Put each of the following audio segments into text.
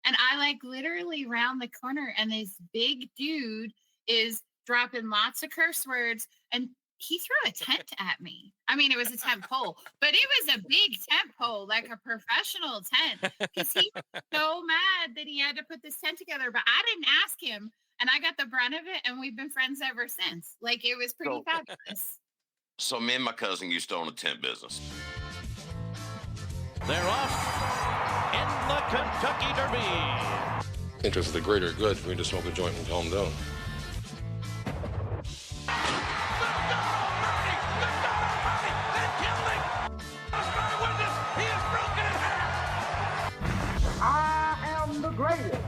And I like literally round the corner, and this big dude is dropping lots of curse words, and he threw a tent at me. I mean, it was a tent pole, but it was a big tent pole, like a professional tent, because he was so mad that he had to put this tent together. But I didn't ask him, and I got the brunt of it, and we've been friends ever since. Like, it was pretty fabulous. So me and my cousin used to own a tent business. They're off in the Kentucky Derby. Interest of the greater good for me to smoke a joint and calm down. I am the greatest.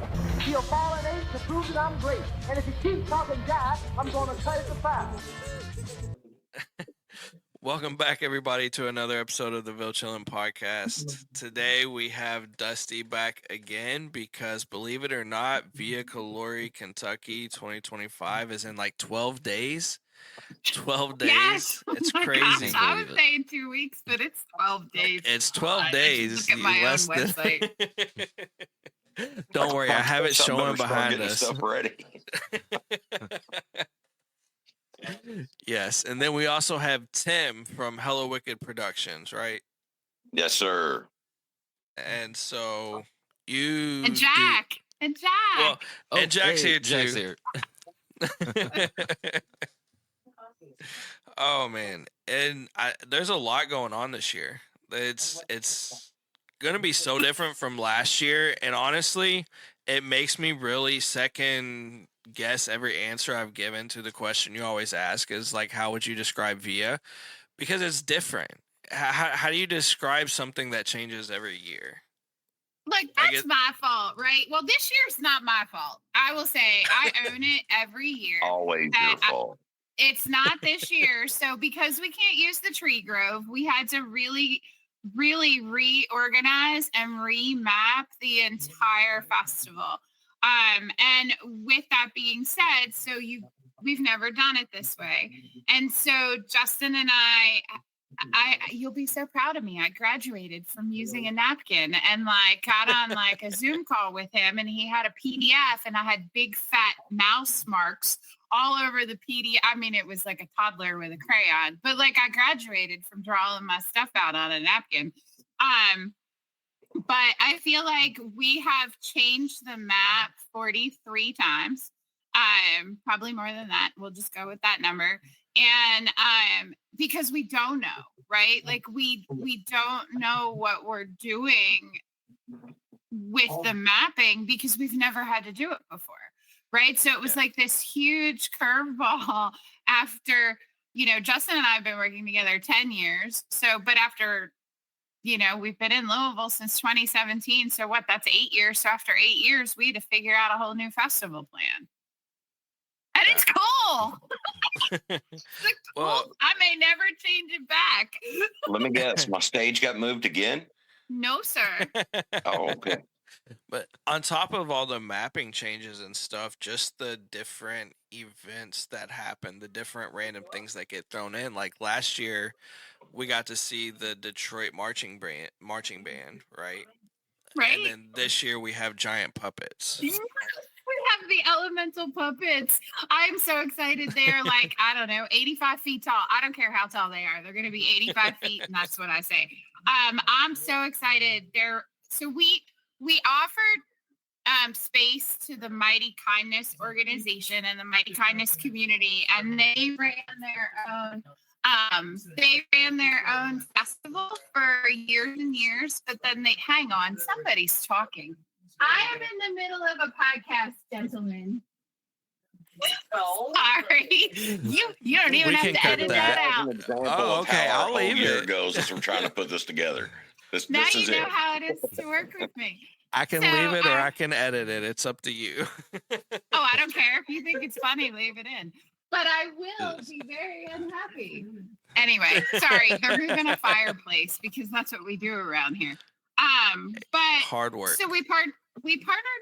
He'll fall an inch to prove that I'm great. And if he keeps talking Jack, I'm going to cut it to 5. Welcome back, everybody, to another episode of the Ville Chillin podcast. Today we have Dusty back again because, believe it or not, Via Colori Kentucky 2025 is in like 12 days. 12 days. Yes. It's Oh my crazy. gosh, I was saying 2 weeks, but it's 12 days. It's 12 God, days. Look at my own less than- website. Don't worry, I have it Some showing better start behind getting us. Stuff ready. Yes, and then we also have Tim from Hellawicked Productions, right? Yes, sir. And so you And Jack. And Jack. Well, and Jack's here too. Jack's here. Oh man, and there's a lot going on this year. It's gonna be so different from last year, and honestly, it makes me really second guess every answer I've given to the question you always ask is like, how would you describe Via? Because it's different. How do you describe something that changes every year? Like, that's my fault, right? Well, this year's not my fault. I will say I own it every year. Always your fault. It's not this year. So because we can't use the tree grove, we had to really reorganize and remap the entire festival. And with that being said, we've never done it this way. And so Justin and I you'll be so proud of me. I graduated from using a napkin and like got on like a Zoom call with him, and he had a PDF, and I had big fat mouse marks all over the PDF. I mean, it was like a toddler with a crayon, but like I graduated from drawing my stuff out on a napkin. But I feel like we have changed the map 43 times. Probably more than that. We'll just go with that number. And because we don't know, right? Like we don't know what we're doing with the mapping because we've never had to do it before. Right. So it was like this huge curveball after, Justin and I have been working together 10 years. So, but after, we've been in Louisville since 2017. So what, that's 8 years. So after 8 years, we had to figure out a whole new festival plan. And it's cool. Well, I may never change it back. Let me guess. My stage got moved again? No, sir. Oh, okay. But on top of all the mapping changes and stuff, just the different events that happen, the different random things that get thrown in. Like last year, we got to see the Detroit marching band, right? Right. And then this year we have giant puppets. We have the elemental puppets. I'm so excited. They're like, I don't know, 85 feet tall. I don't care how tall they are. They're going to be 85 feet, and that's what I say. I'm so excited. We offered space to the Mighty Kindness organization and the Mighty Kindness community, and they ran their own festival for years and years. But then hang on, somebody's talking. I am in the middle of a podcast, gentlemen. Sorry. You don't even have to edit that out. Oh, okay. I'll leave Year it. goes as we're trying to put this together. Now This you is know it. how it is to work with me. I can So, leave it or I can edit it. It's up to you. Oh, I don't care. If you think it's funny, leave it in. But I will be very unhappy. Anyway, sorry. They're moving a fireplace because that's what we do around here. But Hard work. So we partnered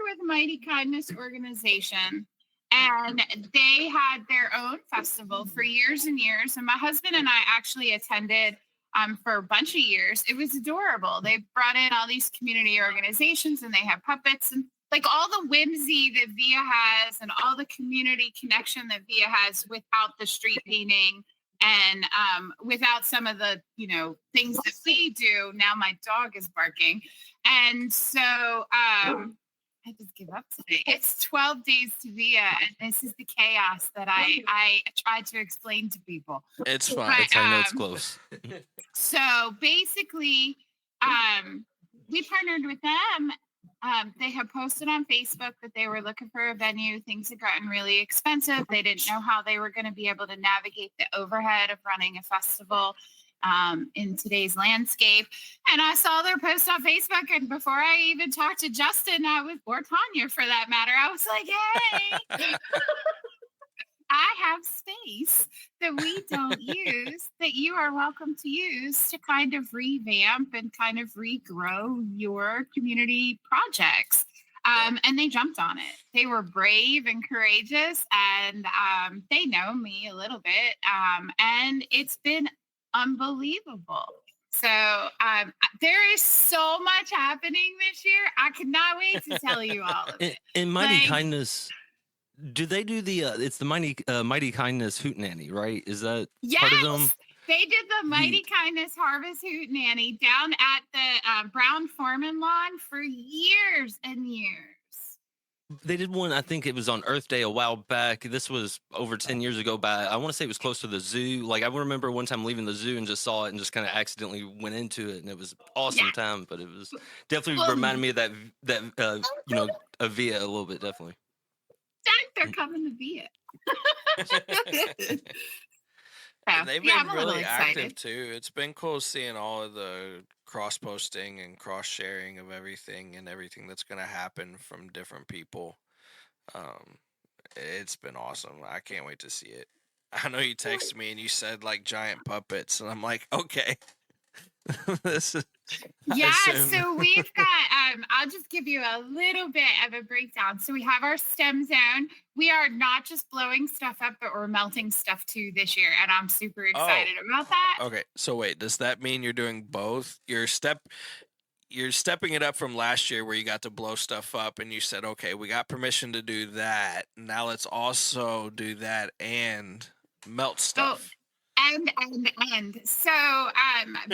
with Mighty Kindness organization, and they had their own festival for years and years. And my husband and I actually attended for a bunch of years. It was adorable. They brought in all these community organizations, and they had puppets and like all the whimsy that Via has and all the community connection that Via has without the street painting and without some of the, things that we do. Now my dog is barking. And so I just give up today. It's 12 days to Via, and this is the chaos that I tried to explain to people. It's fine. But, That's how I know it's close. So basically, we partnered with them. They had posted on Facebook that they were looking for a venue. Things had gotten really expensive. They didn't know how they were going to be able to navigate the overhead of running a festival in today's landscape. And I saw their post on Facebook, and before I even talked to Justin, or Tanya for that matter, I was like, hey, I have space that we don't use that you are welcome to use to kind of revamp and kind of regrow your community projects. And they jumped on it. They were brave and courageous, and they know me a little bit. And it's been unbelievable. So there is so much happening this year. I could not wait to tell you all of it. In Mighty Kindness, do they do the it's the Mighty Kindness Hootenanny, right? Is that part of them? They did the Mighty Kindness Harvest Hootenanny down at the Brown Foreman lawn for years and years. They did one, I think it was on Earth Day a while back. This was over 10 years ago, but I want to say it was close to the zoo. Like, I remember one time leaving the zoo and just saw it and just kind of accidentally went into it, and it was awesome time, but it was definitely reminded me of that a Via a little bit, definitely. They're coming to Via. And they've been really active too. It's been cool seeing all of the cross posting and cross sharing of everything that's going to happen from different people. It's been awesome. I can't wait to see it. I know you texted me and you said like giant puppets, and I'm like, okay. This is, so we've got I'll just give you a little bit of a breakdown. So we have our STEM zone. We are not just blowing stuff up, but we're melting stuff too this year, and I'm super excited about that. Okay, so wait, does that mean you're doing both? You're stepping it up from last year where you got to blow stuff up and you said, okay, we got permission to do that. Now let's also do that and melt stuff. And so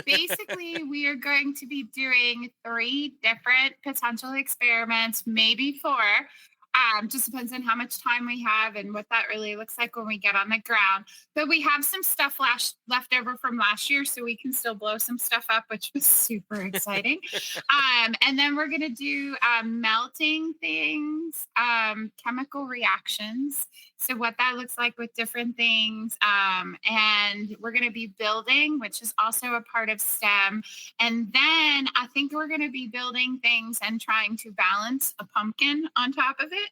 basically we are going to be doing 3 different potential experiments, maybe 4. Just depends on how much time we have and what that really looks like when we get on the ground. But we have some stuff left over from last year, so we can still blow some stuff up, which was super exciting. And then we're going to do melting things, chemical reactions. So what that looks like with different things. And we're going to be building, which is also a part of STEM. And then I think we're going to be building things and trying to balance a pumpkin on top of it.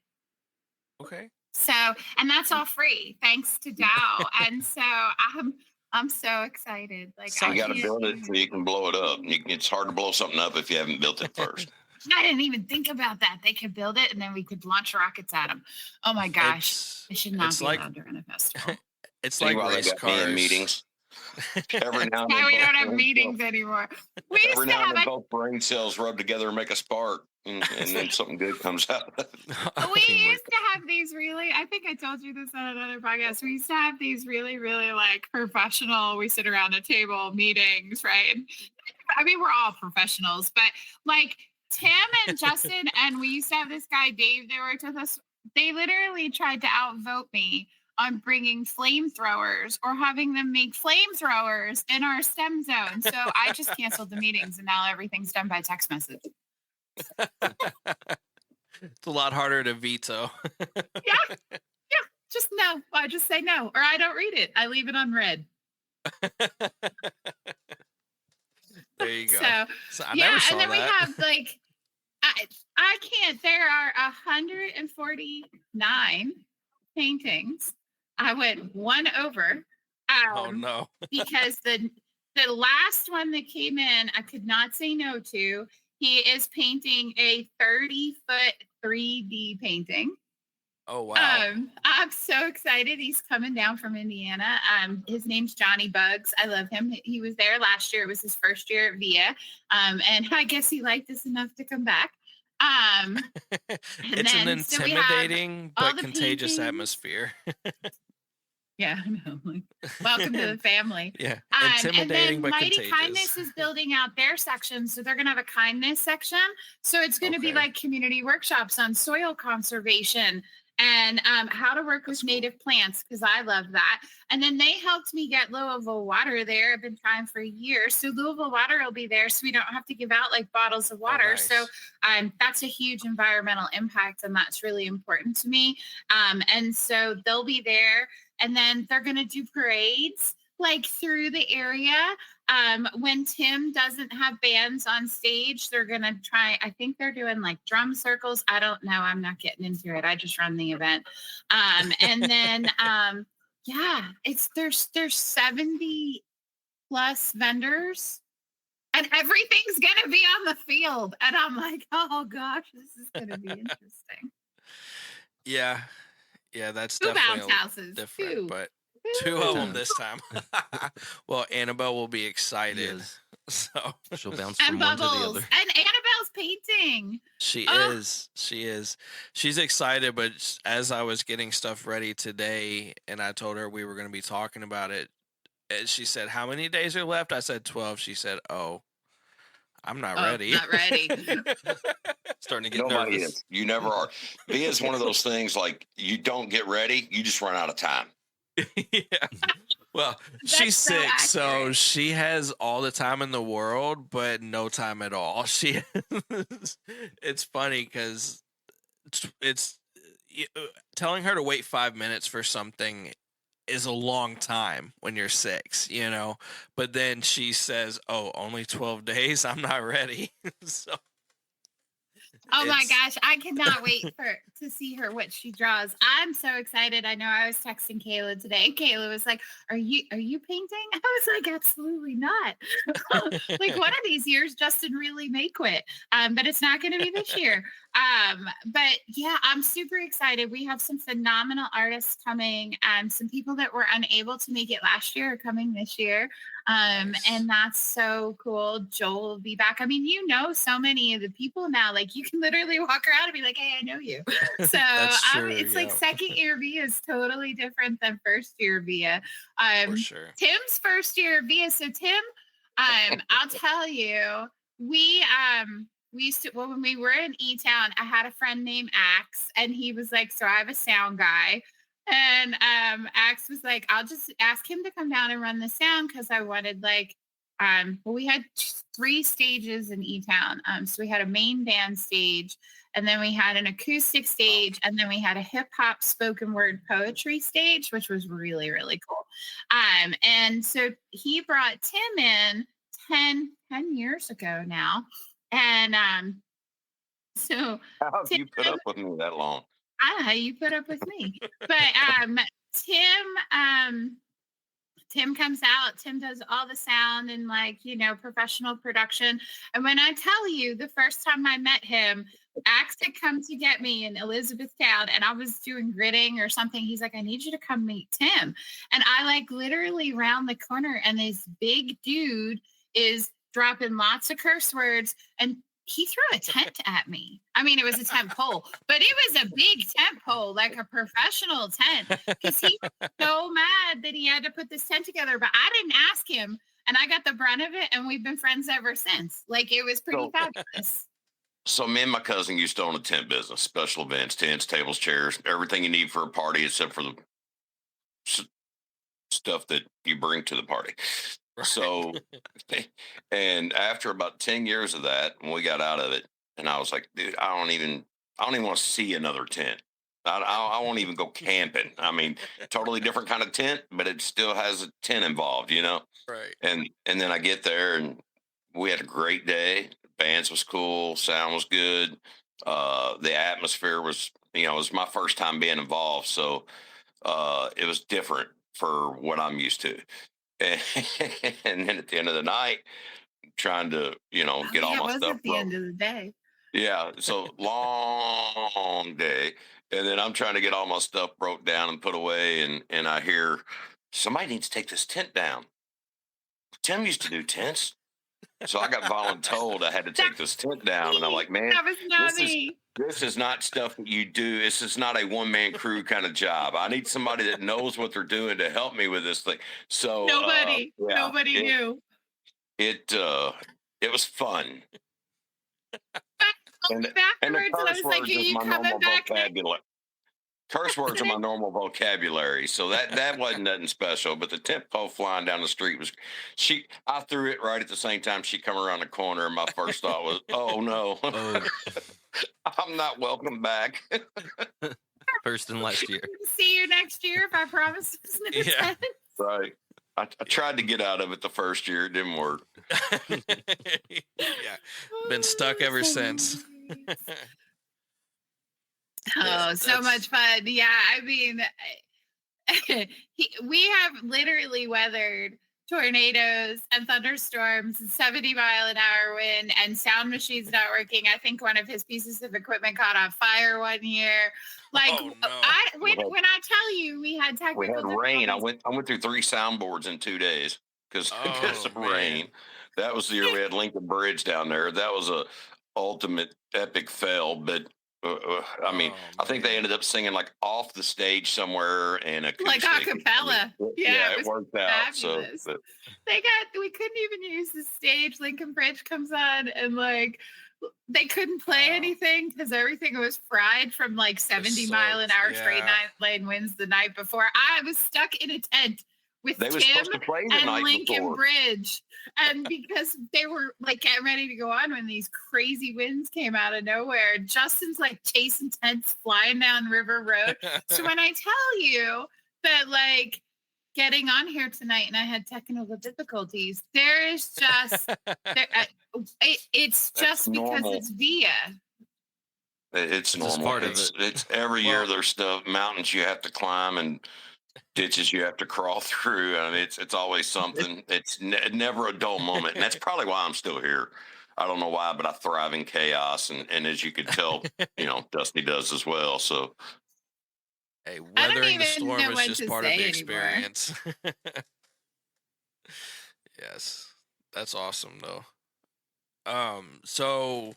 Okay. So, and that's all free, thanks to Dow. And so I'm so excited. Like, so you got to build it so you can blow it up. It's hard to blow something up if you haven't built it first. I didn't even think about that. They could build it and then we could launch rockets at them. Oh my gosh. It should not be allowed during a festival. It's like race cars. Meetings. Every now and then we don't have meetings anymore. We used every to now and have then both brain cells rub together and make a spark, and then something good comes out. We used to have these really, I think I told you this on another podcast. We used to have these really, really like professional, we sit around a table meetings, right? I mean, we're all professionals, but like Tim and Justin, and we used to have this guy, Dave, that worked with us. They literally tried to outvote me on bringing flamethrowers or having them make flamethrowers in our STEM zone. So I just canceled the meetings, and now everything's done by text message. It's a lot harder to veto. Yeah. Just no. I just say no, or I don't read it. I leave it unread. There you go. So I never saw and then we have like, I can't. There are 149 paintings. I went one over. Oh no! Because the last one that came in, I could not say no to. He is painting a 30-foot 3D painting. Oh wow! I'm so excited. He's coming down from Indiana. His name's Johnny Bugs. I love him. He was there last year. It was his first year at Via, and I guess he liked us enough to come back. And It's an then so we have intimidating all but the contagious paintings. atmosphere. Yeah, I know. Like, welcome to the family. Yeah, And intimidating then but Mighty contagious. Kindness is building out their section. So they're going to have a kindness section. So it's going to be Okay. like community workshops on soil conservation and how to work with native plants, because I love that. And then they helped me get Louisville water there. I've been trying for years. So Louisville water will be there. So we don't have to give out like bottles of water. nice. So that's a huge environmental impact. And that's really important to me. And so they'll be there. And then they're going to do parades like through the area. When Tim doesn't have bands on stage, they're going to try, I think they're doing like drum circles. I don't know. I'm not getting into it. I just run the event. And then, yeah, there's 70 plus vendors and everything's going to be on the field. And I'm like, oh gosh, this is going to be interesting. Yeah, that's Two definitely bounce houses. different, Two. but 2 of them this time. Well, Annabelle will be excited. Yes. So She'll bounce And from one to the Bubbles. other. And Annabelle's painting. she Oh. is. She's excited, but as I was getting stuff ready today, and I told her we were going to be talking about it, and she said, "How many days are left?" I said 12. She said, "Oh, I'm not ready." Not ready. Starting to get Nobody nervous. is. You never are. Via is one of those things like you don't get ready, you just run out of time. Yeah. Well, That's she's so sick, so accurate. she has all the time in the world, but no time at all. It's funny because it's telling her to wait 5 minutes for something is a long time when you're 6, but then she says, "Oh, only 12 days. I'm not ready." So Oh my it's- gosh, I cannot wait to see her what she draws. I'm so excited. I know I was texting Kayla today. Kayla was like, Are you painting? I was like, absolutely not. Like one of these years, Justin really may quit. But it's not gonna be this year. But yeah, I'm super excited. We have some phenomenal artists coming, some people that were unable to make it last year are coming this year. Nice. And that's so cool. Joel will be back. I mean, so many of the people now, like you can literally walk around and be like, "Hey, I know you." So That's true, it's like yeah. second year Via is totally different than first year Via. for sure. Tim's first year Via. So Tim, I'll tell you, we used to, when we were in E-Town, I had a friend named Axe, and he was like, so I have a sound guy. And Axe was like, I'll just ask him to come down and run the sound because I wanted well, we had 3 stages in E-Town. So we had a main band stage, and then we had an acoustic stage, and then we had a hip hop spoken word poetry stage, which was really, really cool. And so he brought Tim in 10 years ago now. And so How have you put up with me that long? I don't know how you put up with me. But Tim comes out, Tim does all the sound and professional production. And when I tell you the first time I met him, Axe had come to get me in Elizabethtown and I was doing gridding or something. He's like, I need you to come meet Tim. And I literally round the corner and this big dude is dropping lots of curse words and he threw a tent at me. I mean, it was a tent pole, but it was a big tent pole, like a professional tent, because he was so mad that he had to put this tent together. But I didn't ask him, and I got the brunt of it, and we've been friends ever since. Like, it was pretty fabulous. So me and my cousin used to own a tent business, special events, tents, tables, chairs, everything you need for a party except for the stuff that you bring to the party. Right. So, and after about 10 years of that, when we got out of it, and I was like, dude, I don't even want to see another tent. I won't even go camping. I mean, totally different kind of tent, but it still has a tent involved, Right. And then I get there and we had a great day. Bands was cool. Sound was good. The atmosphere was, it was my first time being involved. So, it was different for what I'm used to. And then at the end of the night, trying to, get all my stuff at the end of the day. Yeah, so long day. And then I'm trying to get all my stuff broke down and put away. And I hear somebody needs to take this tent down. Tim used to do tents. So I got voluntold I had to take this tent down, and I'm like, man, That was not this is me. this is not stuff that you do. This is not a one-man crew kind of job. I need somebody that knows what they're doing to help me with this thing. So Nobody knew. it was fun. And the Afterwards, and I curse was like, words "Are is you my coming normal back?" vocabulary. Curse words are my normal vocabulary, so that wasn't nothing special. But the tent pole flying down the street was, I threw it right at the same time she come around the corner, and my first thought was, "Oh no, I'm not welcome back." First and last year. See you next year if I promise. Yeah. Right. I tried to get out of it the first year, it didn't work. Yeah. Been stuck ever since. Oh, so much fun. Yeah, I mean, we have literally weathered tornadoes and thunderstorms and 70-mile-an-hour wind and sound machines not working. I think one of his pieces of equipment caught on fire one year. Like, Oh, no. when I tell you we had technical We had rain. I difficulties- went through 3 soundboards in 2 days because of man. rain. That was the year we had Lincoln Bridge down there. That was a ultimate epic fail, but I mean, I think they ended up singing like off the stage somewhere and acoustic. like a cappella. Yeah, it worked out. fabulous. So, We couldn't even use the stage. Lincoln Bridge comes on and like they couldn't play anything because everything was fried from like 70-mile-an-hour straight lane winds the night before. I was stuck in a tent with they were Tim supposed to play the and night Lincoln before. Bridge. And because they were like getting ready to go on when these crazy winds came out of nowhere, Justin's like chasing tents flying down River Road. So when I tell you that like getting on here tonight and I had technical difficulties, there is just it's That's just because normal. it's Via. It's Just normal. part of It's every year there's stuff, mountains you have to climb and ditches you have to crawl through. I mean, it's always something. It's never a dull moment, and that's probably why I'm still here. I don't know why, but I thrive in chaos, and as you could tell, Dusty does as well. So, hey, I don't weathering the even storm know is what just to part of say the anymore. experience. Yes, that's awesome though. So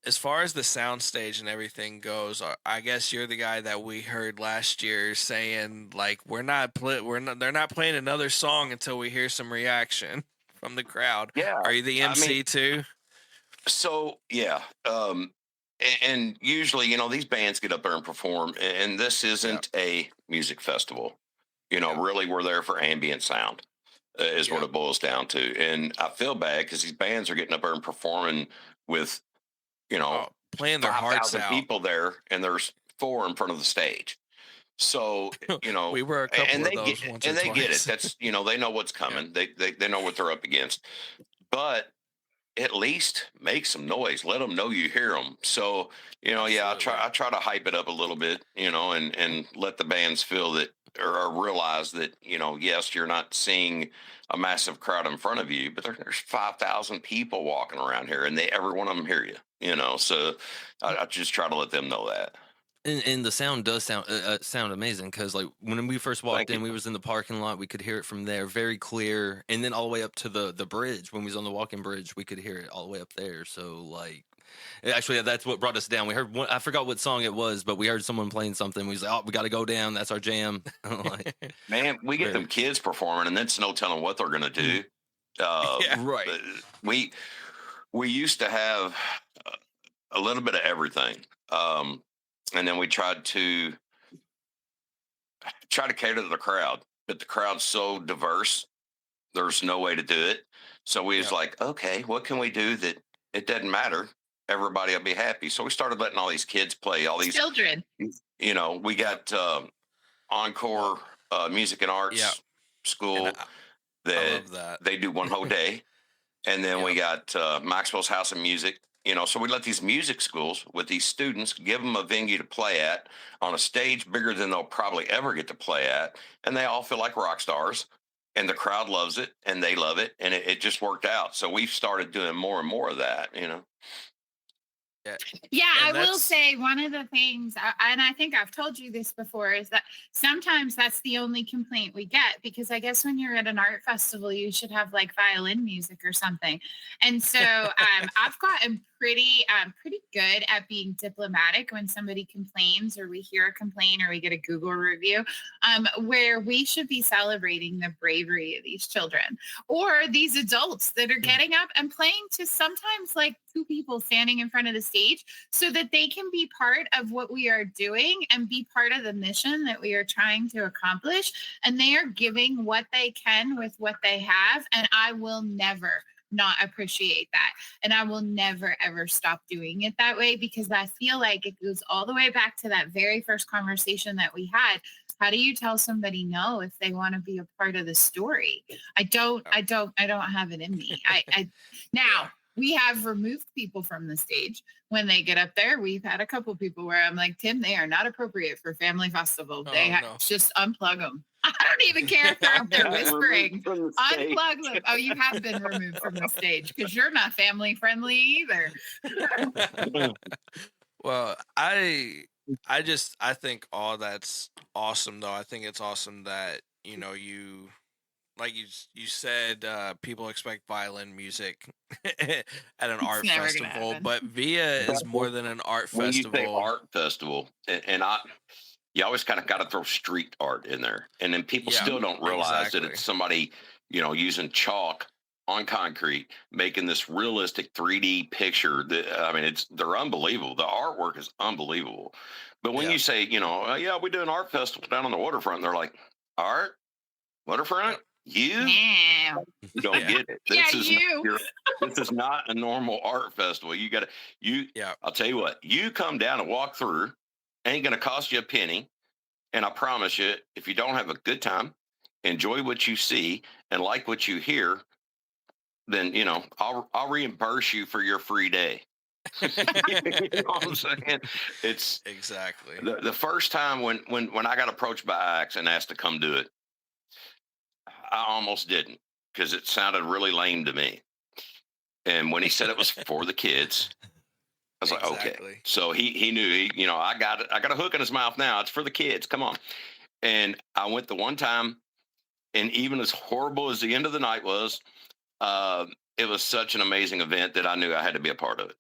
as far as the sound stage and everything goes, I guess you're the guy that we heard last year saying like they're not playing another song until we hear some reaction from the crowd. yeah. Are you the MC too? So, yeah. And usually, these bands get up there and perform, and this isn't a music festival. Really, we're there for ambient sound. Is what it boils down to. And I feel bad because these bands are getting up there and performing with, playing their hearts 5,000 out. people there, and there's 4 in front of the stage. So, we were a couple and of they those get, once and or they get it. twice. That's, they know what's coming. They know what they're up against. But at least make some noise. Let them know you hear them. So, I try to hype it up a little bit, and let the bands feel that or realize that, yes, you're not seeing a massive crowd in front of you, but there's 5,000 people walking around here, and every one of them hear you. So I just try to let them know that. And the sound does sound amazing because like when we first walked in, we was in the parking lot. We could hear it from there, very clear, and then all the way up to the bridge. When we was on the walking bridge, we could hear it all the way up there. So like, actually, that's what brought us down. We heard I forgot what song it was, but we heard someone playing something. We was like, oh, we got to go down. That's our jam. Like, man, we get them kids performing, and it's no telling what they're gonna do. Right. We used to have a little bit of everything. And then we tried to cater to the crowd, but the crowd's so diverse, there's no way to do it. So we was like, okay, what can we do that it doesn't matter? Everybody will be happy. So we started letting all these kids play, all these children. We got Encore Music and Arts School I love that. they do one whole day. And then we got Maxwell's House of Music. So we let these music schools with these students, give them a venue to play at on a stage bigger than they'll probably ever get to play at. And they all feel like rock stars, and the crowd loves it and they love it. And it just worked out. So we've started doing more and more of that, Yeah, Yeah, I And will that's- say one of the things, and I think I've told you this before, is that sometimes that's the only complaint we get, because I guess when you're at an art festival, you should have like violin music or something. And so I've gotten pretty good at being diplomatic when somebody complains, or we hear a complaint, or we get a Google review, where we should be celebrating the bravery of these children or these adults that are getting up and playing to sometimes like 2 people standing in front of the stage, so that they can be part of what we are doing and be part of the mission that we are trying to accomplish. And they are giving what they can with what they have. And I will never not appreciate that. And I will never, ever stop doing it that way, because I feel like it goes all the way back to that very first conversation that we had. How do you tell somebody no if they want to be a part of the story? I don't have it in me. Now we have removed people from the stage when they get up there. We've had a couple people where I'm like, Tim, they are not appropriate for family festival. They just unplug them. I don't even care if they're up there whispering. Unplug them. Oh, you have been removed from the stage because you're not family friendly either. Well, I think all that's awesome though. I think it's awesome that, you, like you said, people expect violin music at an art never gonna festival, happen. but Via is more than an art When you festival. say art festival, and you always kind of got to throw street art in there, and then people Yeah, still don't realize that exactly. it's somebody, using chalk on concrete, making this realistic 3D picture. That, I mean, they're unbelievable. The artwork is unbelievable. But when Yeah. you say, we do an art festival down on the waterfront, they're like, art, waterfront, you Yeah. don't Yeah. get it. This is not a normal art festival. You got to Yeah. I'll tell you what, you come down and walk through, ain't going to cost you a penny. And I promise you, if you don't have a good time, enjoy what you see and like what you hear, then, I'll reimburse you for your free day. You know what I'm saying? It's Exactly. the first time when I got approached by Axe and asked to come do it, I almost didn't, because it sounded really lame to me. And when he said it was for the kids, I was like, okay. Exactly. So he knew, I got a hook in his mouth now. It's for the kids. Come on. And I went the one time, and even as horrible as the end of the night was, it was such an amazing event that I knew I had to be a part of it.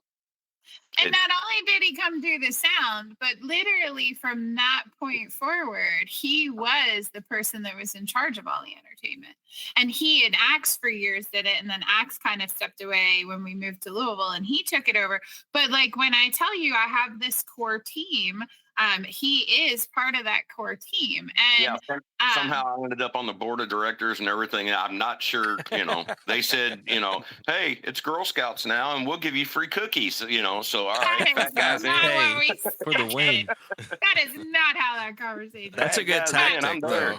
And not only did he come do the sound, but literally from that point forward, he was the person that was in charge of all the entertainment. And he and Axe for years did it. And then Axe kind of stepped away when we moved to Louisville and he took it over. But like when I tell you I have this core team, he is part of that core team. And somehow I ended up on the board of directors and everything. I'm not sure, they said, hey, it's Girl Scouts now and we'll give you free cookies, so all right, fat guys in. For the win. That is not how that conversation That's a good tactic, though.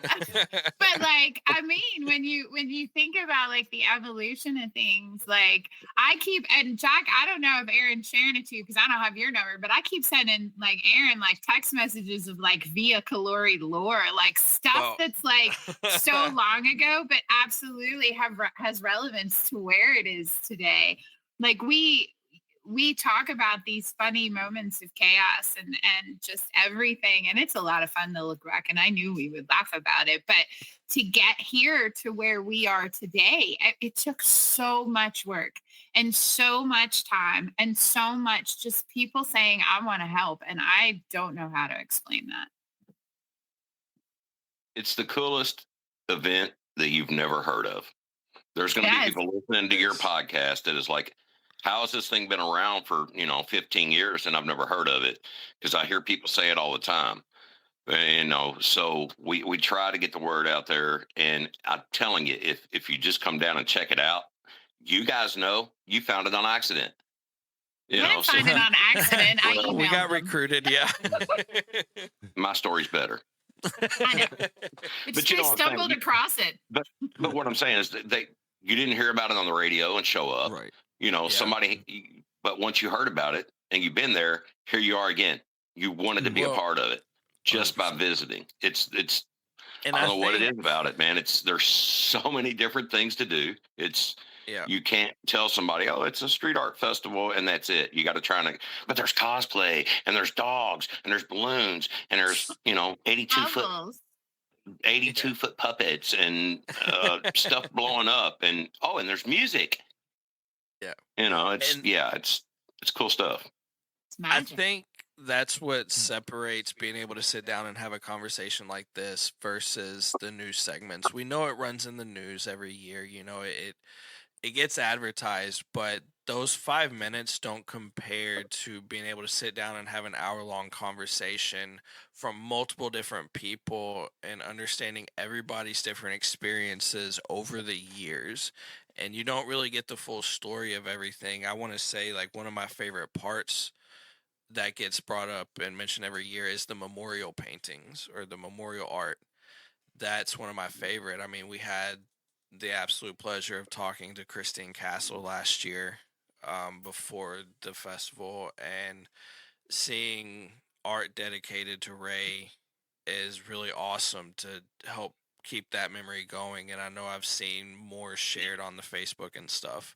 But like, I mean, when you think about like the evolution of things, like and Jack, I don't know if Aaron's sharing it to you because I don't have your number, but I keep sending like Aaron like text messages of like Via Colori lore, like stuff that's like so long ago, but absolutely has relevance to where it is today. Like we talk about these funny moments of chaos and just everything. And it's a lot of fun to look back. And I knew we would laugh about it. But to get here to where we are today, it took so much work and so much time and so much just people saying, I want to help. And I don't know how to explain that. It's the coolest event that you've never heard of. There's going to be people listening to your podcast that is like, how has this thing been around for, 15 years and I've never heard of it? Because I hear people say it all the time. So we try to get the word out there. And I'm telling you, if you just come down and check it out, you guys know you found it on accident. I didn't find it on accident. We got recruited, yeah. My story's better. I know. But you stumbled across it. But what I'm saying is that you didn't hear about it on the radio and show up. Right. Somebody, but once you heard about it and you've been there, here you are again. You wanted to be a part of it just 100%. By visiting. It's, and I don't know what it is about it, man. There's so many different things to do. Yeah. You can't tell somebody, oh, it's a street art festival and that's it. You got to try and, but there's cosplay and there's dogs and there's balloons and there's, 'Bubbles. 82 foot puppets and stuff blowing up and there's music. Yeah. It's cool stuff. It's magic. I think that's what separates being able to sit down and have a conversation like this versus the news segments. We know it runs in the news every year. It gets advertised, but those 5 minutes don't compare to being able to sit down and have an hour-long conversation from multiple different people and understanding everybody's different experiences over the years. And you don't really get the full story of everything. I want to say, like, one of my favorite parts that gets brought up and mentioned every year is the memorial paintings or the memorial art. That's one of my favorite. I mean, we had the absolute pleasure of talking to Christine Castle last year before the festival, and seeing art dedicated to Ray is really awesome to help keep that memory going. And I know I've seen more shared on the Facebook and stuff.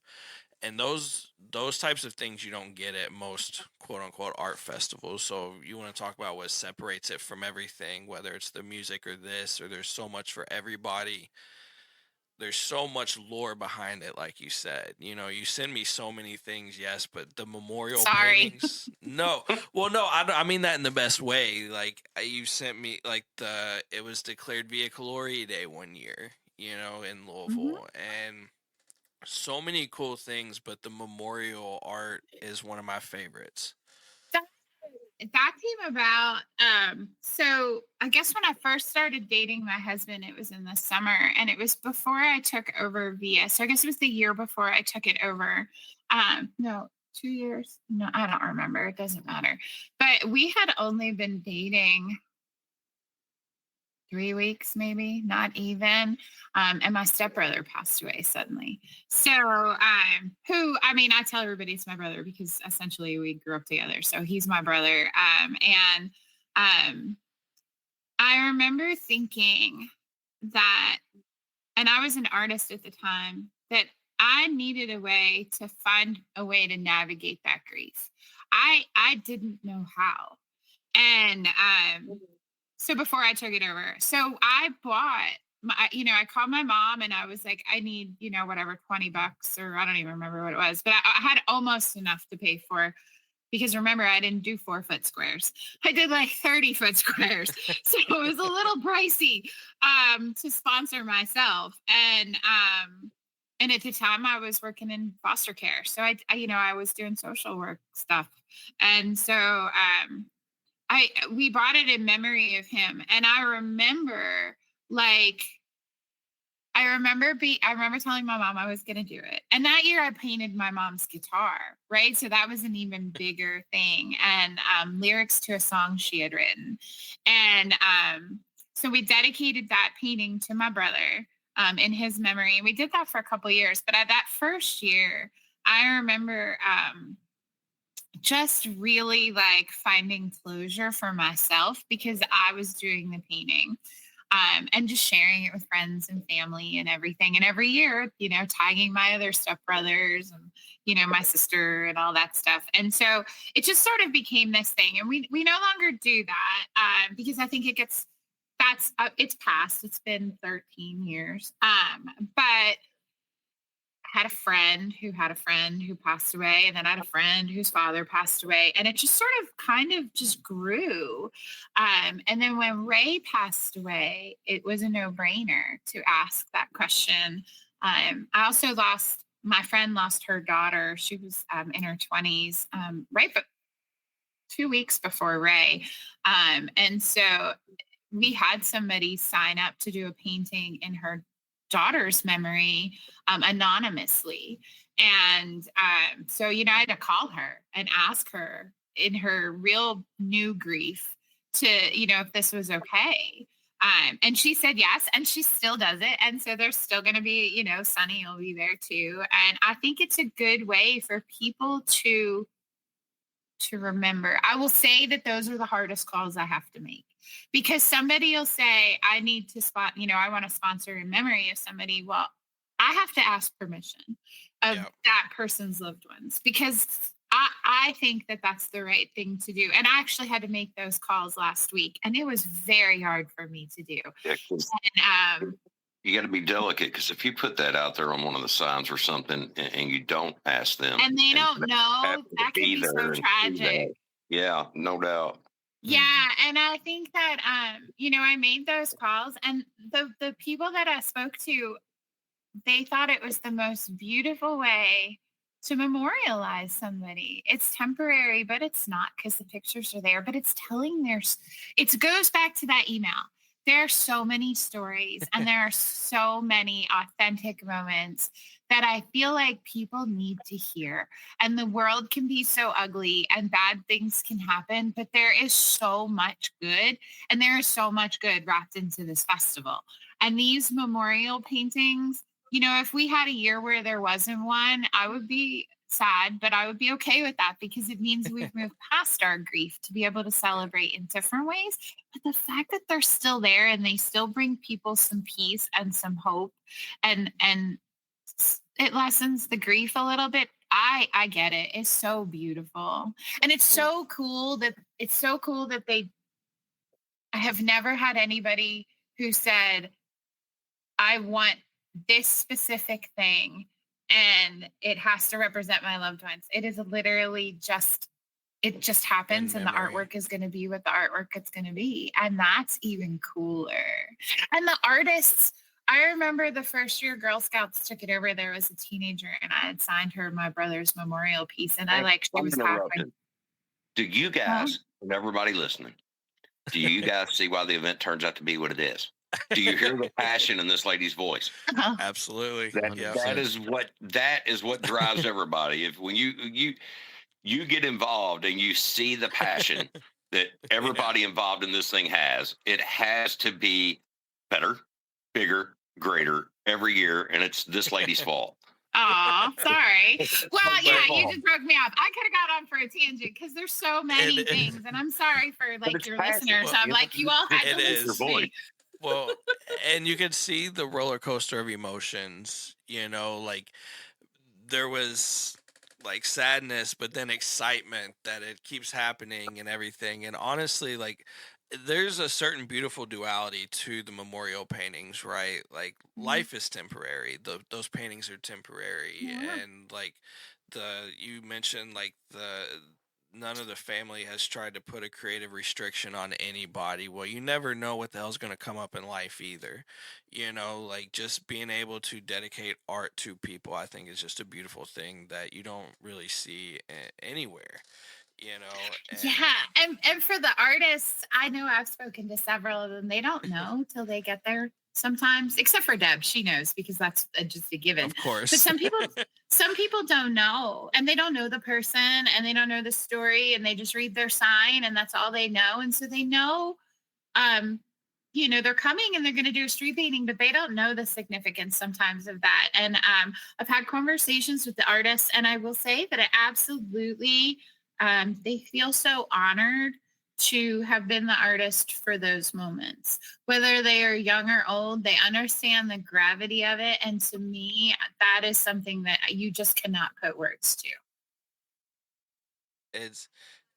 And those types of things you don't get at most quote unquote art festivals. So you want to talk about what separates it from everything, whether it's the music or this, or there's so much for everybody. There's so much lore behind it, like you said. You send me so many things, yes, but the memorial paintings, no. Well, no, I mean that in the best way. Like, you sent me, like, it was declared Via Colori Day one year, in Louisville, and so many cool things, but the memorial art is one of my favorites. That came about, so I guess when I first started dating my husband, it was in the summer, and it was before I took over Via. So I guess it was the year before I took it over. No, 2 years. No, I don't remember. It doesn't matter. But we had only been dating 3 weeks, maybe, not even. And my stepbrother passed away suddenly. So, I tell everybody it's my brother because essentially we grew up together. So he's my brother. And I remember thinking that, and I was an artist at the time, that I needed a way to find a way to navigate that grief. I didn't know how. And, so before I took it over, so I bought I called my mom and I was like, I need, whatever, $20, or I don't even remember what it was, but I had almost enough to pay for, because remember, I didn't do 4-foot squares. I did like 30-foot squares. So it was a little pricey, to sponsor myself. And at the time I was working in foster care. So I was doing social work stuff. And so, we bought it in memory of him. And I remember telling my mom I was going to do it. And that year I painted my mom's guitar, right? So that was an even bigger thing. And lyrics to a song she had written. And so we dedicated that painting to my brother in his memory. And we did that for a couple of years. But at that first year, I remember just really finding closure for myself, because I was doing the painting, and just sharing it with friends and family and everything. And every year, tagging my other stepbrothers and, my sister and all that stuff. And so it just sort of became this thing. And we no longer do that, because I think it's past. It's been 13 years. But had a friend who passed away, and then I had a friend whose father passed away, and it just sort of kind of just grew. And then when Ray passed away, it was a no-brainer to ask that question. I also my friend lost her daughter. She was in her 20s, right 2 weeks before Ray. And so we had somebody sign up to do a painting in her daughter's memory, anonymously. And so, I had to call her and ask her in her real new grief to, if this was okay. And she said yes, and she still does it. And so there's still going to be, Sunny will be there too. And I think it's a good way for people to remember. I will say that those are the hardest calls I have to make, because somebody will say, I need to I want to sponsor in memory of somebody. Well, I have to ask permission of Yeah. that person's loved ones, because I think that that's the right thing to do. And I actually had to make those calls last week, and it was very hard for me to do. Yeah, 'cause And you got to be delicate, because if you put that out there on one of the signs or something, and you don't ask them, and they don't know, happen to that could be there so and see tragic. that, yeah, no doubt. Yeah, and I think that I made those calls, and the people that I spoke to, they thought it was the most beautiful way to memorialize somebody. It's temporary, but it's not, because the pictures are there, but it's telling it goes back to that email. There are so many stories and there are so many authentic moments that I feel like people need to hear. And the world can be so ugly and bad things can happen, but there is so much good, and there is so much good wrapped into this festival. And these memorial paintings, if we had a year where there wasn't one, I would be sad, but I would be okay with that, because it means we've moved past our grief to be able to celebrate in different ways. But the fact that they're still there and they still bring people some peace and some hope, and it lessens the grief a little bit. I get it. It's so beautiful. And it's so cool that I have never had anybody who said, I want this specific thing and it has to represent my loved ones. It is literally it just happens, and the artwork is going to be what the artwork is going to be. And that's even cooler. And the artists, I remember the first year Girl Scouts took it over, there was a teenager and I had signed her my brother's memorial piece, and she was halfway. Do you guys, and everybody listening, do you guys see why the event turns out to be what it is? Do you hear the passion in this lady's voice? Absolutely. That is what drives everybody. If when you get involved and you see the passion that everybody involved in this thing has, it has to be better, bigger, greater every year, and it's this lady's fault. Oh, sorry. Well, yeah, you just broke me off. I could have got on for a tangent because there's so many things, and I'm sorry for your listeners. I'm like, you all had to listen to me. Well, and you can see the roller coaster of emotions, there was sadness, but then excitement that it keeps happening and everything. And honestly, there's a certain beautiful duality to the memorial paintings, right? Life is temporary. Those paintings are temporary. Yeah. And you mentioned none of the family has tried to put a creative restriction on anybody. Well, you never know what the hell's going to come up in life either. Just being able to dedicate art to people, I think is just a beautiful thing that you don't really see anywhere. And for the artists, I know I've spoken to several of them. They don't know till they get there sometimes, except for Deb. She knows, because that's just a given. Of course. But some people don't know, and they don't know the person, and they don't know the story, and they just read their sign, and that's all they know. And so they know, they're coming and they're going to do a street painting, but they don't know the significance sometimes of that. And I've had conversations with the artists, and I will say that it absolutely, they feel so honored to have been the artist for those moments. Whether they are young or old, they understand the gravity of it. And to me, that is something that you just cannot put words to.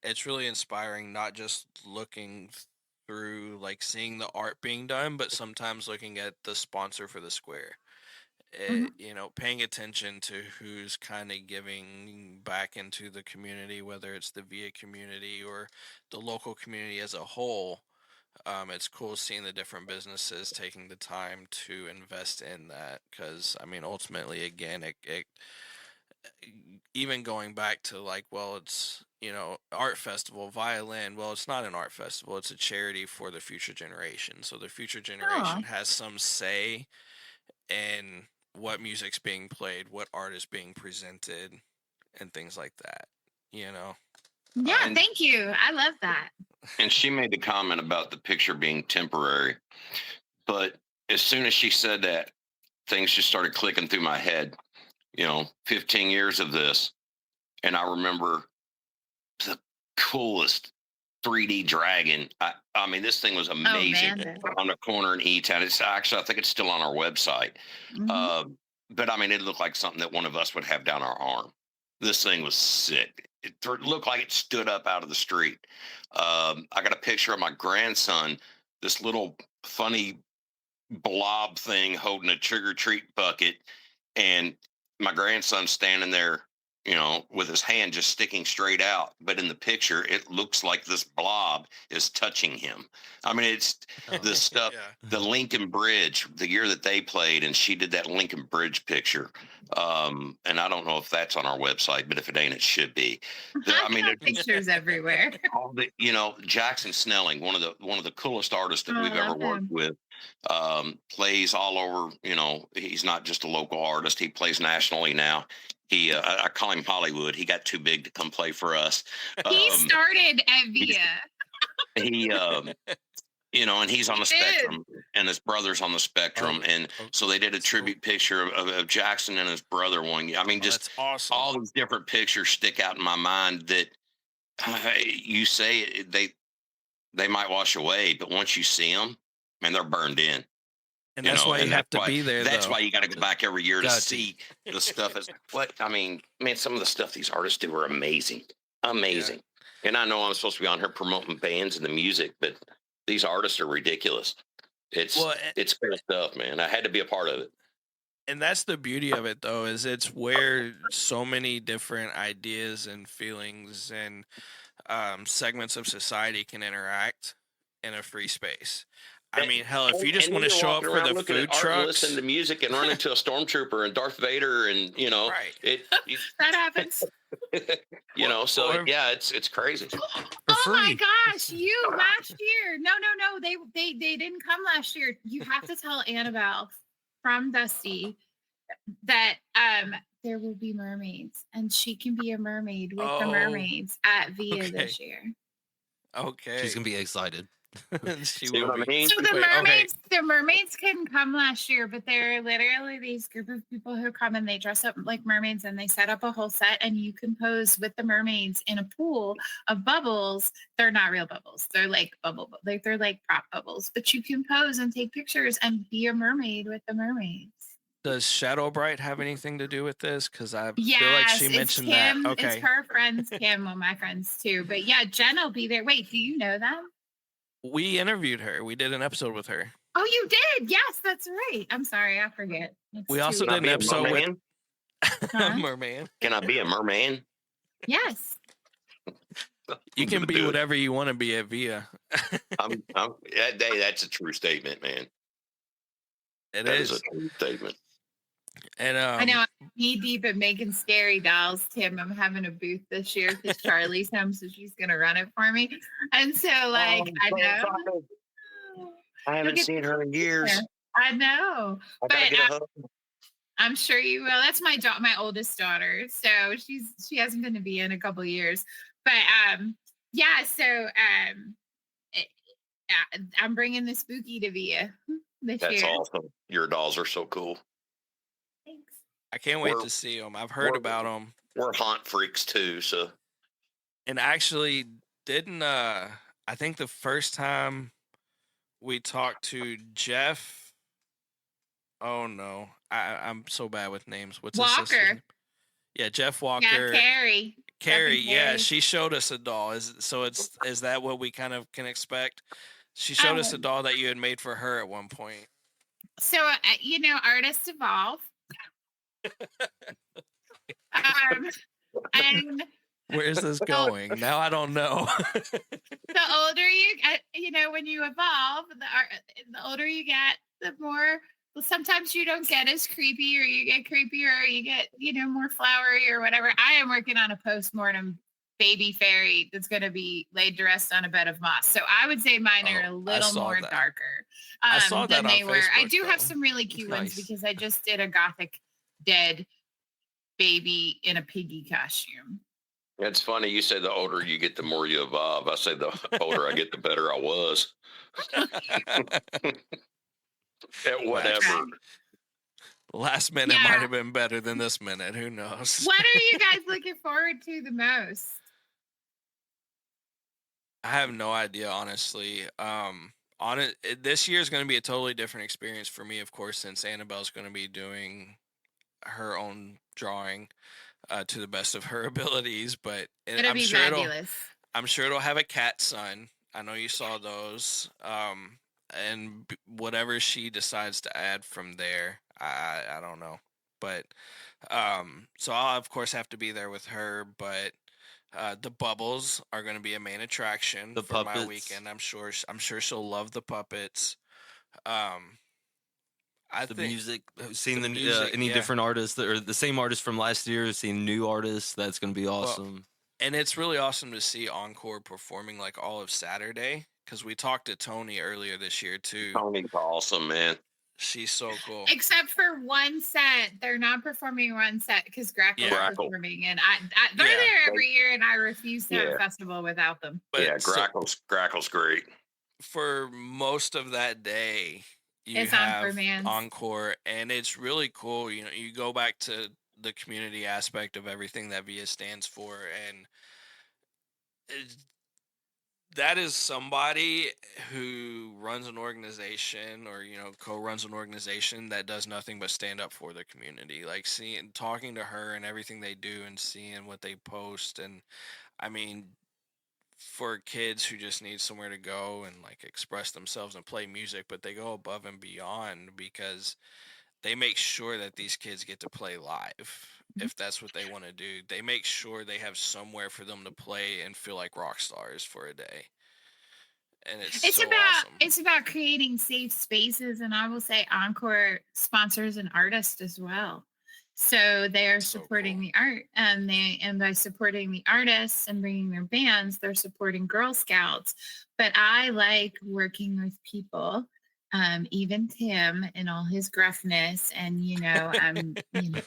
It's really inspiring, not just looking through seeing the art being done, but sometimes looking at the sponsor for the square. Paying attention to who's kind of giving back into the community, whether it's the Via community or the local community as a whole. It's cool seeing the different businesses taking the time to invest in that, because ultimately, again, it even going back to it's art festival, violin. Well, it's not an art festival, it's a charity for the future generation. So the future generation has some say in what music's being played, what art is being presented, and things like that, Yeah, thank you. I love that. And she made the comment about the picture being temporary. But as soon as she said that, things just started clicking through my head. 15 years of this. And I remember the coolest 3D dragon. I mean, this thing was amazing on the corner in E-Town. It's actually, I think it's still on our website. Mm-hmm. but I mean, it looked like something that one of us would have down our arm. This thing was sick. It looked like it stood up out of the street. I got a picture of my grandson, this little funny blob thing holding a trick or treat bucket, and my grandson standing there, with his hand just sticking straight out. But in the picture, it looks like this blob is touching him. I mean, it's the stuff, Yeah. the Lincoln Bridge, the year that they played, and she did that Lincoln Bridge picture. And I don't know if that's on our website, but if it ain't, it should be. I mean, I've got pictures everywhere. all the, Jackson Snelling, one of the coolest artists that Oh, we've I ever love worked him. with, plays all over. He's not just a local artist; he plays nationally now. I call him Hollywood. He got too big to come play for us. He started at Via. He, and he's on the spectrum, and his brother's on the spectrum, and so they did a tribute picture of Jackson and his brother one. I mean, just that's awesome. all these different pictures stick out in my mind that you say they might wash away, but once you see them, man, they're burned in. And that's why you have to be there. That's though. why you got to go back every year to Gotcha. see the stuff. Man, some of the stuff these artists do are amazing. Amazing. Yeah. And I know I'm supposed to be on here promoting bands and the music, but these artists are ridiculous. It's cool stuff, man. I had to be a part of it. And that's the beauty of it, though, is it's where so many different ideas and feelings and segments of society can interact in a free space. I mean, hell, if you just want to show up for the food trucks, listen to music, and run into a stormtrooper and Darth Vader, and right. That happens. It's crazy. Oh my gosh, you last year. No, they didn't come last year. You have to tell Annabelle from Dusty that there will be mermaids, and she can be a mermaid with the mermaids at Via this year. Okay. She's gonna be excited. She See what I mean? So the mermaids couldn't come last year, but they're literally these group of people who come and they dress up like mermaids and they set up a whole set, and you can pose with the mermaids in a pool of bubbles. They're not real bubbles. They're like they're like prop bubbles, but you can pose and take pictures and be a mermaid with the mermaids. Does Shadow Bright have anything to do with this? Because I feel like Yes, she it's mentioned Kim. that. Okay. It's her friends, Kim, well, my friends too. But yeah, Jen will be there. Wait, do you know them? We interviewed her. We did an episode with her. Oh, you did? Yes, that's right. I'm sorry, I forget. We also did an episode with Huh? Merman. Can I be a merman? Yes. You can be whatever you want to be at Via. That's a true statement, man. That is a true statement. And I know I'm knee deep at making scary dolls, Tim. I'm having a booth this year because Charlie's home, so she's gonna run it for me. And so, I know. I haven't seen her in years. I know, but I'm sure you will. That's my oldest daughter, so she hasn't been to Via in a couple of years. But I'm bringing the spooky to Via this year. That's awesome. Your dolls are so cool. Thanks. I can't wait to see them. I've heard about them. We're haunt freaks too, so. And actually, I think the first time we talked to Jeff. Oh no, I'm so bad with names. What's his sister's name? Yeah, Jeff Walker. Yeah, Carrie, yeah, she showed us a doll. Is that what we kind of can expect? She showed us a doll that you had made for her at one point. So artists evolve. And where's this going? Now I don't know. The older you get, when you evolve, the older you get, the more. Sometimes you don't get as creepy, or you get creepier, or you get more flowery or whatever. I am working on a postmortem baby fairy that's going to be laid to rest on a bed of moss. So I would say mine are a little more darker than they were. I do have some really cute ones because I just did a gothic dead baby in a piggy costume. It's funny. You say the older you get, the more you evolve. I say the older I get, the better I was. At whatever. Last minute might have been better than this minute. Who knows? What are you guys looking forward to the most? I have no idea, honestly. This year is going to be a totally different experience for me, of course, since Annabelle's going to be doing her own drawing to the best of her abilities. But It'll be fabulous. I'm sure it'll have a cat son. I know you saw those. And whatever she decides to add from there, I don't know. But so I'll of course have to be there with her. But the bubbles are going to be a main attraction for my weekend. I'm sure she'll love the puppets. Music. Seeing the music, any different artists or the same artists from last year. Seeing new artists, that's going to be awesome. Well, and it's really awesome to see Encore performing like all of Saturday, because we talked to Tony earlier this year too. Tony's awesome, man. She's so cool. Except for one set, they're not performing one set because Grackle's performing, and they're there every year, and I refuse to have a festival without them. But Grackle's great. For most of that day, you have Encore, and it's really cool. You know, you go back to the community aspect of everything that VIA stands for, and that is somebody who runs an organization or, you know, co-runs an organization that does nothing but stand up for the community. Like talking to her and everything they do and seeing what they post. And I mean, for kids who just need somewhere to go and like express themselves and play music, but they go above and beyond because they make sure that these kids get to play live. If that's what they want to do, they make sure they have somewhere for them to play and feel like rock stars for a day. And it's about creating safe spaces. And I will say Encore sponsors an artist as well. So they are supporting the art, and by supporting the artists and bringing their bands, they're supporting Girl Scouts. But I like working with people. Even Tim and all his gruffness and,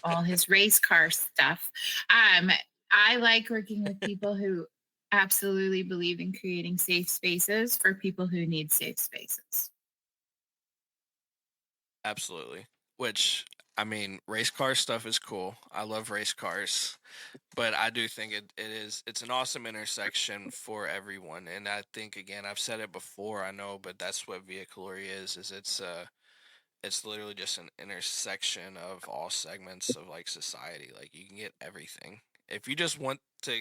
all his race car stuff. I like working with people who absolutely believe in creating safe spaces for people who need safe spaces. Absolutely. Which, I mean, race car stuff is cool. I love race cars, but I do think it's an awesome intersection for everyone. And I think, again, I've said it before, I know, but that's what Via Colori is it's literally just an intersection of all segments of like society. Like you can get everything. If you just want to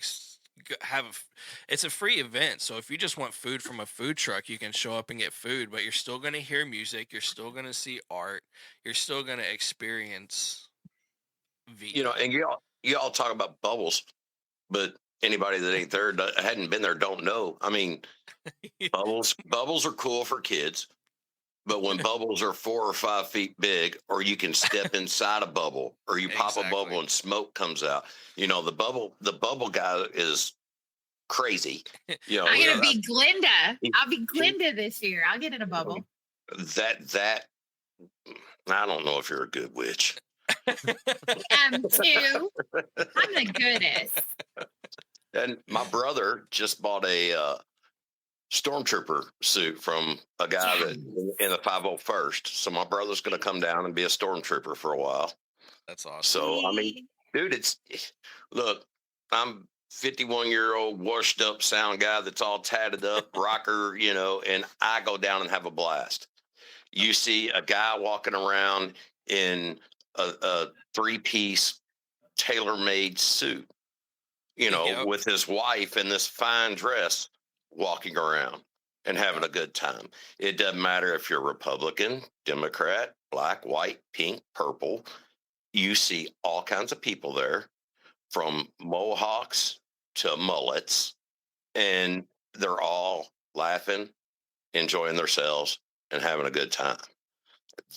it's a free event. So if you just want food from a food truck, you can show up and get food, but you're still going to hear music. You're still going to see art. You're still going to experience Via. And you all talk about bubbles, but anybody that ain't there, hadn't been there, don't know. I mean, bubbles are cool for kids, but when bubbles are 4 or 5 feet big, or you can step inside a bubble, or you pop a bubble and smoke comes out. The bubble guy is crazy. I'm gonna be Glinda. I'll be Glinda this year. I'll get in a bubble. That I don't know if you're a good witch. I'm too. I'm the goodest. And my brother just bought a stormtrooper suit from a guy that in the 501st. So my brother's going to come down and be a stormtrooper for a while. That's awesome. So I mean, dude, look, I'm 51-year-old washed up sound guy that's all tatted up, rocker, and I go down and have a blast. You see a guy walking around in a 3-piece tailor-made suit, with his wife in this fine dress, walking around and having a good time. It doesn't matter if you're Republican, Democrat, black, white, pink, purple. You see all kinds of people there, from mohawks to mullets, and they're all laughing, enjoying themselves, and having a good time.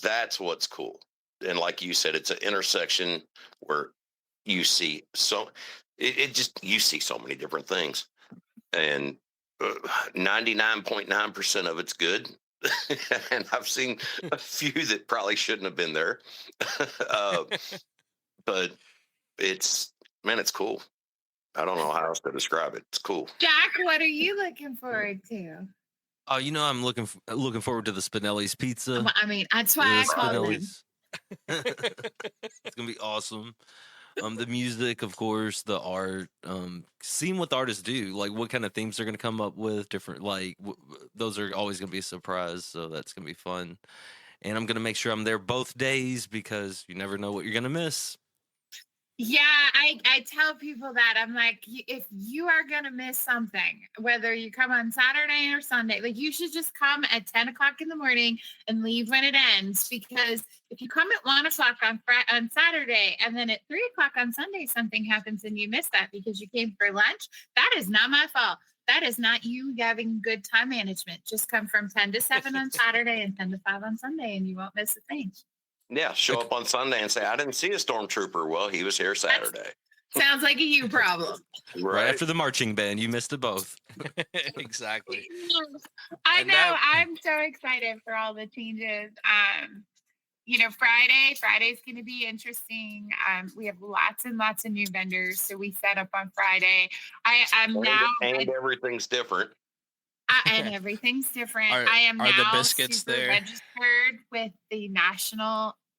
That's what's cool. And like you said, it's an intersection where you see you see so many different things, and 99.9% of it's good. And I've seen a few that probably shouldn't have been there. But it's cool. I don't know how else to describe it. It's cool. Jack, what are you looking forward to? Oh, I'm looking forward to the Spinelli's pizza. I mean, that's why I call them. It's gonna be awesome. The music, of course, the art, seeing what the artists do, like what kind of themes they're going to come up with, different, those are always going to be a surprise. So that's going to be fun. And I'm going to make sure I'm there both days because you never know what you're going to miss. Yeah, I tell people that. I'm like, if you are going to miss something, whether you come on Saturday or Sunday, like you should just come at 10 o'clock in the morning and leave when it ends. Because if you come at 1 o'clock on Saturday and then at 3 o'clock on Sunday, something happens and you miss that because you came for lunch, that is not my fault. That is not you having good time management. Just come from 10 to 7 on Saturday and 10 to 5 on Sunday and you won't miss a thing. Yeah, show up on Sunday and say, I didn't see a stormtrooper. Well, he was here Saturday. Sounds like a you problem. Right after the marching band, you missed it both. Exactly. I And know. that- I'm so excited for all the changes. Friday's going to be interesting. We have lots and lots of new vendors. So we set up on Friday. And everything's different. And everything's different. Are I am the now biscuits super there? registered with the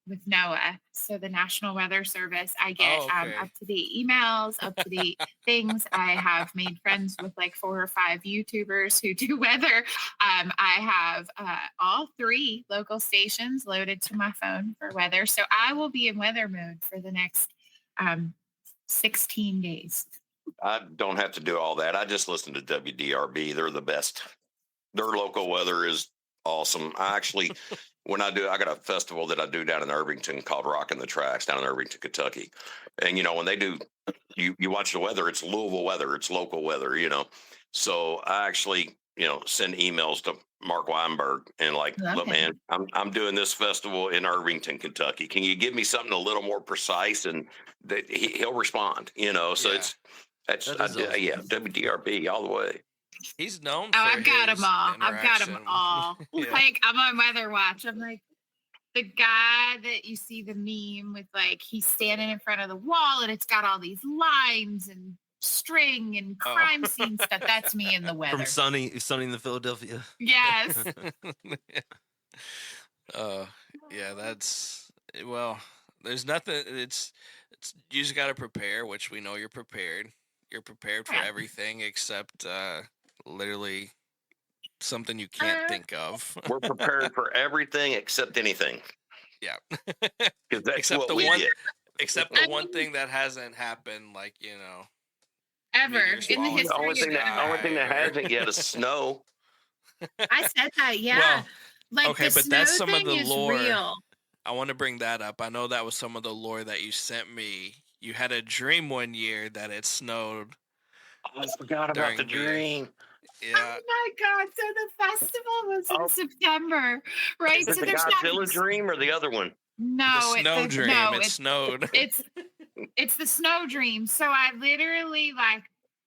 with NOAA, so the National Weather Service. I get okay. up to date emails, up to date things. I have made friends with like 4 or 5 YouTubers who do weather. I have all 3 local stations loaded to my phone for weather, so I will be in weather mode for the next 16 days. I don't have to do all that. I just listen to WDRB. They're the best. Their local weather is awesome. I actually, I got a festival that I do down in Irvington called Rockin' the Tracks down in Irvington, Kentucky. And, when they do, you watch the weather, it's Louisville weather, it's local weather, So I actually, send emails to Mark Weinberg and look, man, I'm doing this festival in Irvington, Kentucky. Can you give me something a little more precise? And that he'll respond, So that's awesome. WDRB all the way. He's known. Oh, for I've got his them all. I've got them interaction. all. Yeah. Like I'm on Weather Watch. I'm like the guy that you see the meme with, like he's standing in front of the wall and it's got all these lines and string and crime scene stuff. That's me in the weather. From Sunny in the Philadelphia. Yes. Yeah, there's nothing. It's you just got to prepare, which we know you're prepared. You're prepared for everything except literally something you can't think of. We're prepared for everything except anything. Yeah. Because that's Except what the we one- get. Except the one thing that hasn't happened, Ever meteors in the falling history The only thing of that, only thing that hasn't yet is snow. I said that, yeah. Well, like okay, the but snow that's some of thing the is lore. real. I want to bring that up. I know that was some of the lore that you sent me. You had a dream one year that it snowed. I forgot about the During the- dream. Yeah. Oh my God. So the festival was in September, right? Is it So the there's Godzilla not dream or the other one? No, The snow dream. No, it snowed. it's the snow dream. So I literally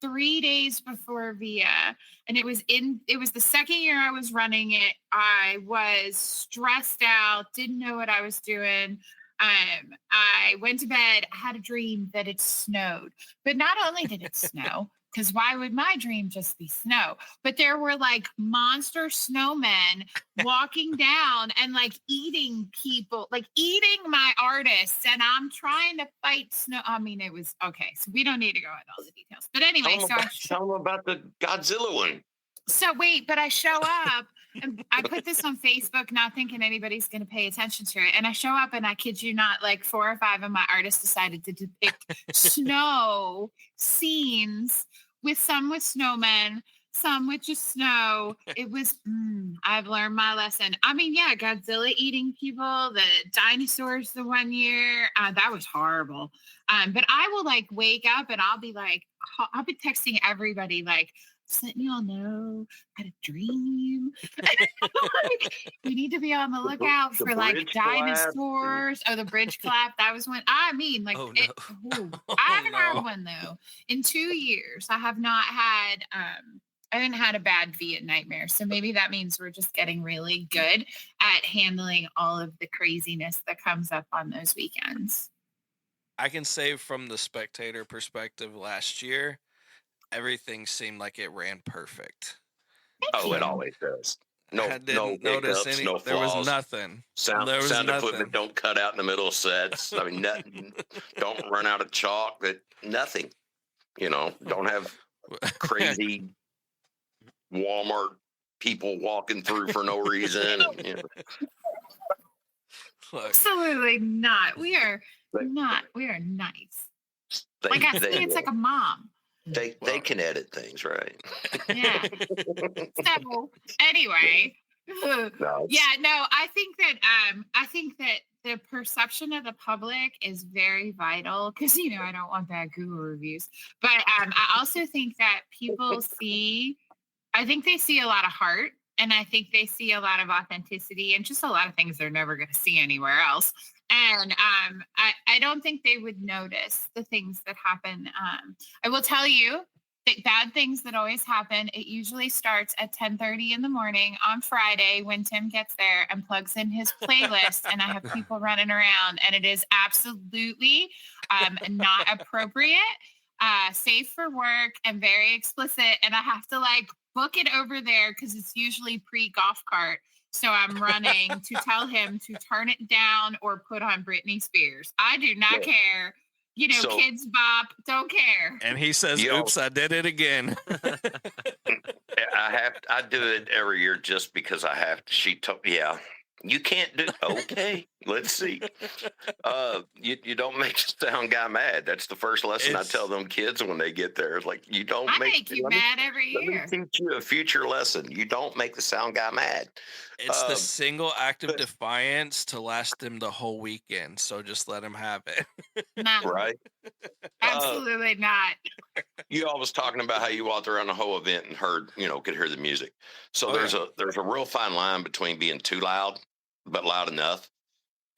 3 days before Via, and it was the second year I was running it. I was stressed out, didn't know what I was doing. I went to bed, had a dream that it snowed. But not only did it snow, because why would my dream just be snow? But there were monster snowmen walking down and eating people, eating my artists. And I'm trying to fight snow. I mean, it was okay. So we don't need to go into all the details. But anyway, Tell them about the Godzilla one. So wait, but I show up and I put this on Facebook, not thinking anybody's going to pay attention to it. And I show up and I kid you not, 4 or 5 of my artists decided to depict snow scenes with snowmen, some with just snow. It was, I've learned my lesson. I mean, yeah, Godzilla eating people, the dinosaurs the one year, that was horrible. But I will wake up and I'll be texting everybody just letting y'all know, I had a dream. We need to be on the lookout for dinosaurs. Oh, the bridge clap. That was when I haven't had one though in 2 years. I have not had I haven't had a bad Viet nightmare. So maybe that means we're just getting really good at handling all of the craziness that comes up on those weekends. I can say from the spectator perspective, last year everything seemed like it ran perfect. It always does. No notice hiccups, no there was flaws. nothing. Sound equipment don't cut out in the middle of sets. I mean, nothing. Don't run out of chalk. Nothing. Don't have crazy Walmart people walking through for no reason. Absolutely not. We are nice. Like I see, it's like a mom. They can edit things, right? Yeah. So anyway, I think that the perception of the public is very vital because I don't want bad Google reviews. But I also think that I think they see a lot of heart, and I think they see a lot of authenticity and just a lot of things they're never going to see anywhere else. And I don't think they would notice the things that happen. I will tell you that bad things that always happen, it usually starts at 10:30 in the morning on Friday when Tim gets there and plugs in his playlist and I have people running around, and it is absolutely not appropriate, safe for work, and very explicit. And I have to book it over there because it's usually pre-golf cart. So I'm running to tell him to turn it down or put on Britney Spears. I do not care. Kids bop, don't care. And he says, "Oops, I did it again." I do it every year just because I have to. She told, you can't do. Okay, let's see. You don't make the sound guy mad. That's the first lesson I tell them kids when they get there. It's like, you don't make you mad every year. Let me teach you a future lesson. You don't make the sound guy mad. It's the single act of defiance to last them the whole weekend. So just let them have it. No. Right? Absolutely not. You always talking about how you walked around the whole event and could hear the music. So there's a real fine line between being too loud but loud enough.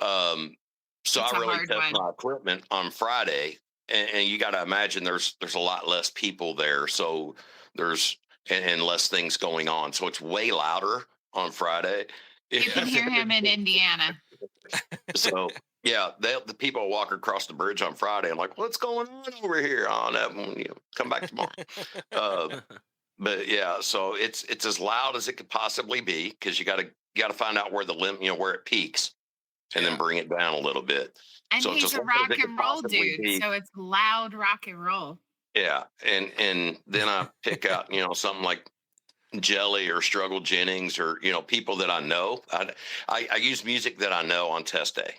So I really test my equipment on Friday, and you got to imagine there's a lot less people there, so there's and less things going on, so it's way louder on Friday. You can hear him in Indiana. So the people walk across the bridge on Friday. I'm like, what's going on over here? On that one, come back tomorrow. But so it's as loud as it could possibly be because you got to find out where the where it peaks, and then bring it down a little bit. And so he's a rock and roll dude, so it's loud rock and roll. Yeah, and then I pick out something like Jelly or Struggle Jennings or people that I know. I use music that I know on test day.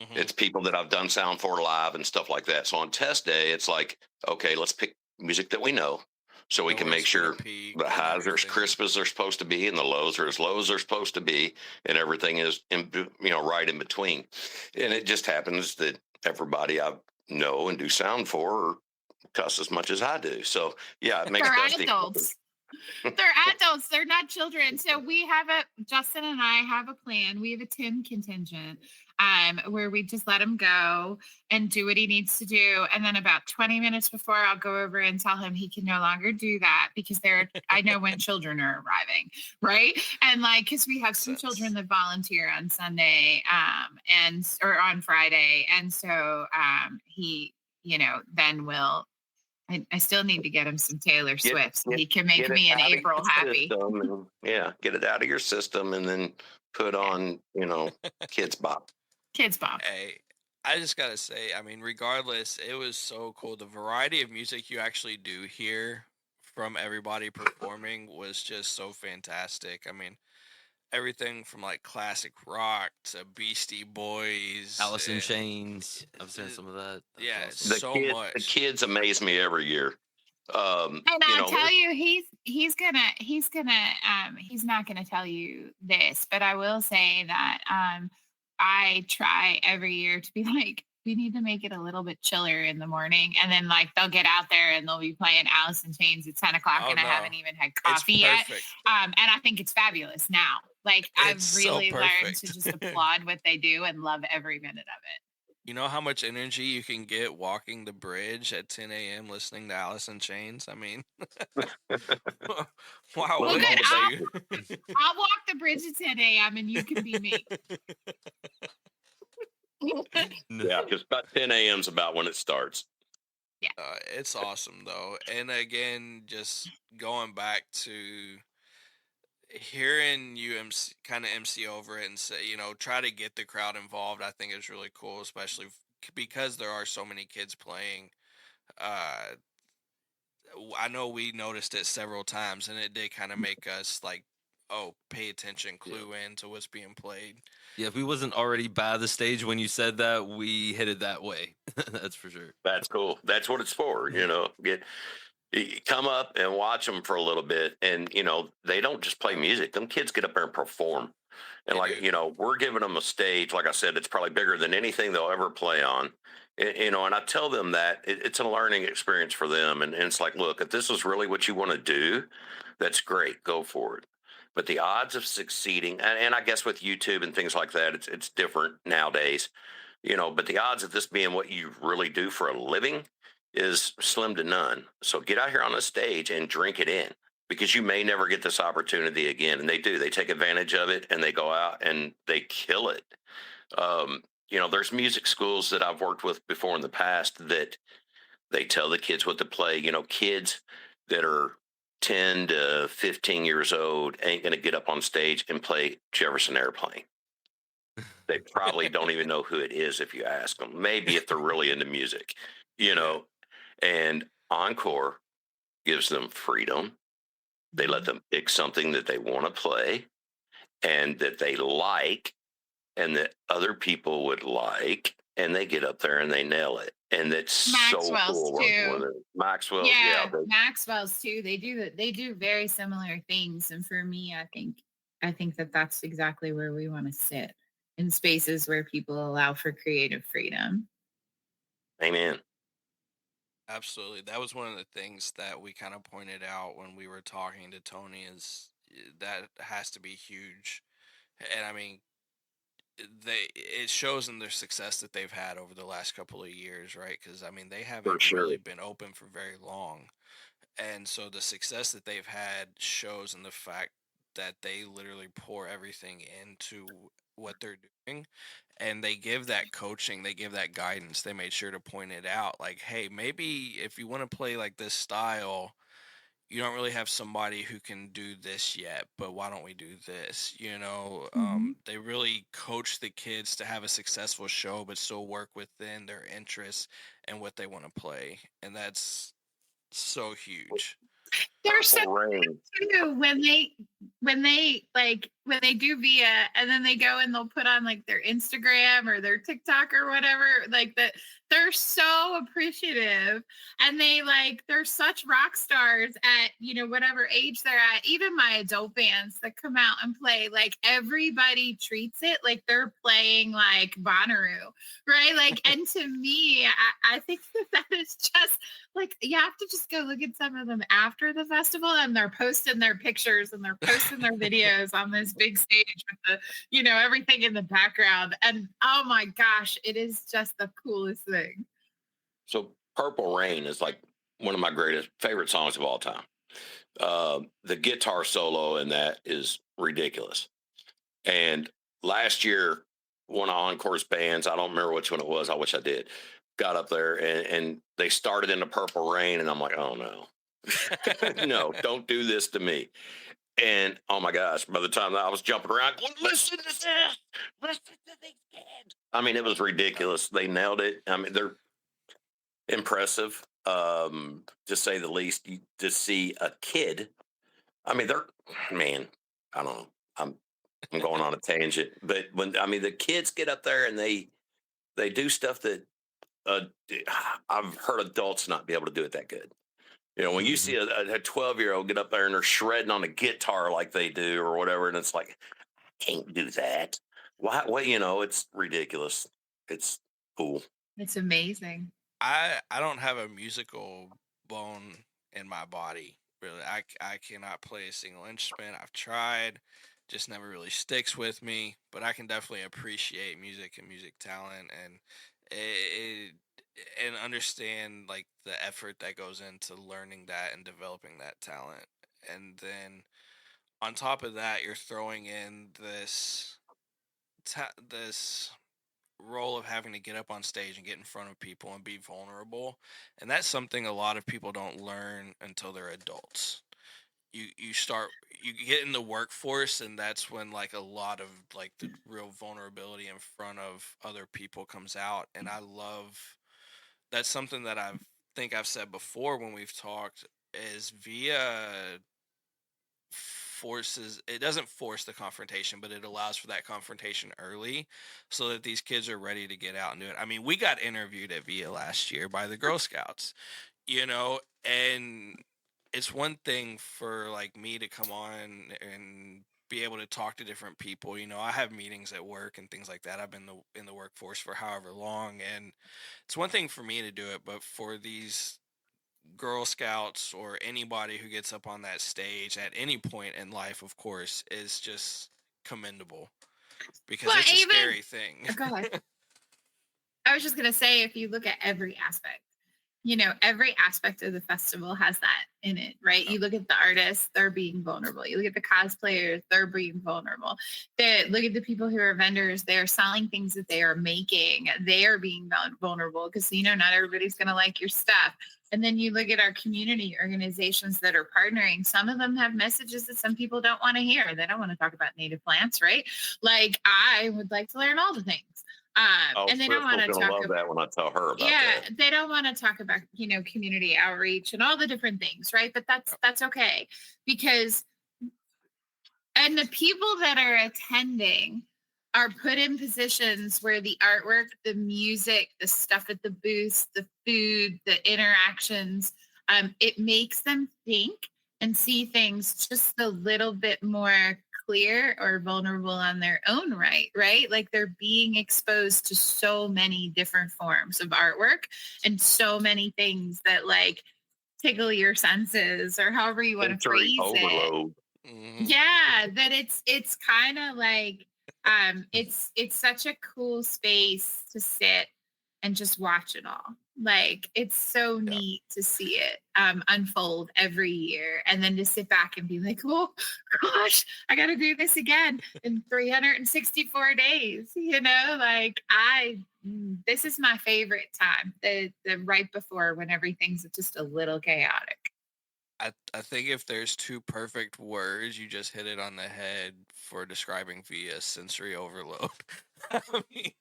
Mm-hmm. It's people that I've done sound for live and stuff like that. So on test day, it's like, okay, let's pick music that we know. So we can make sure the highs are as crisp as they're supposed to be and the lows are as low as they're supposed to be, and everything is right in between. And it just happens that everybody I know and do sound for cuss as much as I do. So it makes they're adults. They're adults. They're not children. So Justin and I have a plan. We have a Tim contingent where we just let him go and do what he needs to do. And then about 20 minutes before, I'll go over and tell him he can no longer do that because I know when children are arriving. Right. And because we have some children that volunteer on Sunday or on Friday. And so he, then will. I still need to get him some Taylor Swift so he can make me in April happy. Get it out of your system and then put on, Kids Bop. Kids Bop. Hey, I just got to say, regardless, it was so cool. The variety of music you actually do hear from everybody performing was just so fantastic. Everything from classic rock to Beastie Boys, Alice in Chains. I've seen some of that. That's much. The kids amaze me every year. And I'll tell you, he's not gonna tell you this, but I will say that I try every year to be like, we need to make it a little bit chiller in the morning. And then they'll get out there and they'll be playing Alice in Chains at 10 o'clock I haven't even had coffee yet. And I think it's fabulous now. I've really learned to just applaud what they do and love every minute of it. You know how much energy you can get walking the bridge at 10 a.m. listening to Alice in Chains? Wow. Well, good. I'll walk the bridge at 10 a.m. and you can be me. Yeah, because about 10 a.m. is about when it starts. Yeah. It's awesome, though. And again, just going back to hearing you kind of MC over it and say, try to get the crowd involved, I think is really cool, especially because there are so many kids playing. I know we noticed it several times, and it did kind of make us pay attention, clue in to what's being played. Yeah, if we wasn't already by the stage when you said that, we hit it that way. That's for sure. That's cool. That's what it's for. You come up and watch them for a little bit, and they don't just play music. Them kids get up there and perform. And They do. we're giving them a stage, like I said, it's probably bigger than anything they'll ever play on. And I tell them that it's a learning experience for them. And it's like, look, if this is really what you want to do, that's great. Go for it. But the odds of succeeding, and I guess with YouTube and things like that, it's different nowadays, but the odds of this being what you really do for a living is slim to none. So get out here on the stage and drink it in, because you may never get this opportunity again. And they do. They take advantage of it, and they go out and they kill it. There's music schools that I've worked with before in the past that they tell the kids what to play. Kids that are 10 to 15 years old ain't going to get up on stage and play Jefferson Airplane. They probably don't even know who it is if you ask them. Maybe if they're really into music, and Encore gives them freedom. They let them pick something that they want to play and that they like and that other people would like, and they get up there and they nail it. And that's so cool. Working with it. Maxwell, yeah, Maxwell's too. They do very similar things, and for me, I think that that's exactly where we want to sit, in spaces where people allow for creative freedom. Amen. Absolutely. That was one of the things that we kind of pointed out when we were talking to Tony, is that has to be huge. And I mean, it shows in their success that they've had over the last couple of years, right? Because I mean, they haven't really been open for very long. And so the success that they've had shows in the fact that they literally pour everything into what they're doing, and they give that coaching, they give that guidance. They made sure to point it out, like, hey, maybe if you want to play like this style, you don't really have somebody who can do this yet, but why don't we do this? They really coach the kids to have a successful show, but still work within their interests and what they want to play. And that's so huge. They're so too when they do Via, and then they go and they'll put on like their Instagram or their TikTok or whatever, like that. They're so appreciative, and they're such rock stars at whatever age they're at. Even my adult bands that come out and play, like everybody treats it like they're playing like Bonnaroo, right? Like, and to me, I think that is just like, you have to just go look at some of them after the festival, and they're posting their pictures and they're posting their videos on this big stage with the everything in the background, and oh my gosh, it is just the coolest thing. So Purple Rain is like one of my favorite songs of all time. The guitar solo in that is ridiculous. And last year, one of Encore's bands, I don't remember which one it was, I wish I did, got up there and they started in the Purple Rain, and I'm like, oh no. No, don't do this to me. And oh my gosh, by the time I was jumping around, listen to this, listen to these kids. I mean, it was ridiculous. They nailed it. I mean, they're impressive, to say the least. To see a kid, I mean, I don't know. I'm going on a tangent, but the kids get up there and they do stuff that I've heard adults not be able to do it that good. When you see a 12-year-old get up there and they're shredding on a guitar like they do or whatever, and it's like, I can't do that. Why? Well, it's ridiculous. It's cool. It's amazing. I don't have a musical bone in my body, really. I cannot play a single instrument. I've tried, just never really sticks with me. But I can definitely appreciate music and music talent, and and understand like the effort that goes into learning that and developing that talent. And then on top of that, you're throwing in this role of having to get up on stage and get in front of people and be vulnerable. And that's something a lot of people don't learn until they're adults. You get in the workforce, and that's when like a lot of like the real vulnerability in front of other people comes out. And that's something that I've said before when we've talked, is Via doesn't force the confrontation, but it allows for that confrontation early so that these kids are ready to get out and do it. I mean, we got interviewed at Via last year by the Girl Scouts, and it's one thing for like me to come on and be able to talk to different people. I have meetings at work and things like that. I've been in the workforce for however long, and it's one thing for me to do it, but for these Girl Scouts or anybody who gets up on that stage at any point in life, of course, is just commendable because it's a scary thing. Go ahead. I was just going to say, if you look at every aspect, every aspect of the festival has that in it, right? You look at the artists, they're being vulnerable. You look at the cosplayers, they're being vulnerable. Look at the people who are vendors, they're selling things that they are making. They are being vulnerable because, not everybody's going to like your stuff. And then you look at our community organizations that are partnering. Some of them have messages that some people don't want to hear. They don't want to talk about native plants, right? Like, I would like to learn all the things. And they don't want to talk about that when I tell her about that. They don't want to talk about, community outreach and all the different things, right? But that's okay because, and the people that are attending are put in positions where the artwork, the music, the stuff at the booths, the food, the interactions, it makes them think and see things just a little bit more clear or vulnerable on their own right? Like they're being exposed to so many different forms of artwork and so many things that like tickle your senses or however you want to phrase it. Yeah, that it's kind of like it's such a cool space to sit and just watch it all. Like it's so neat to see it unfold every year, and then to sit back and be like, oh gosh, I got to do this again in 364 days. Like this is my favorite time, the right before when everything's just a little chaotic. I think if there's two perfect words, you just hit it on the head for describing Via sensory overload. I mean,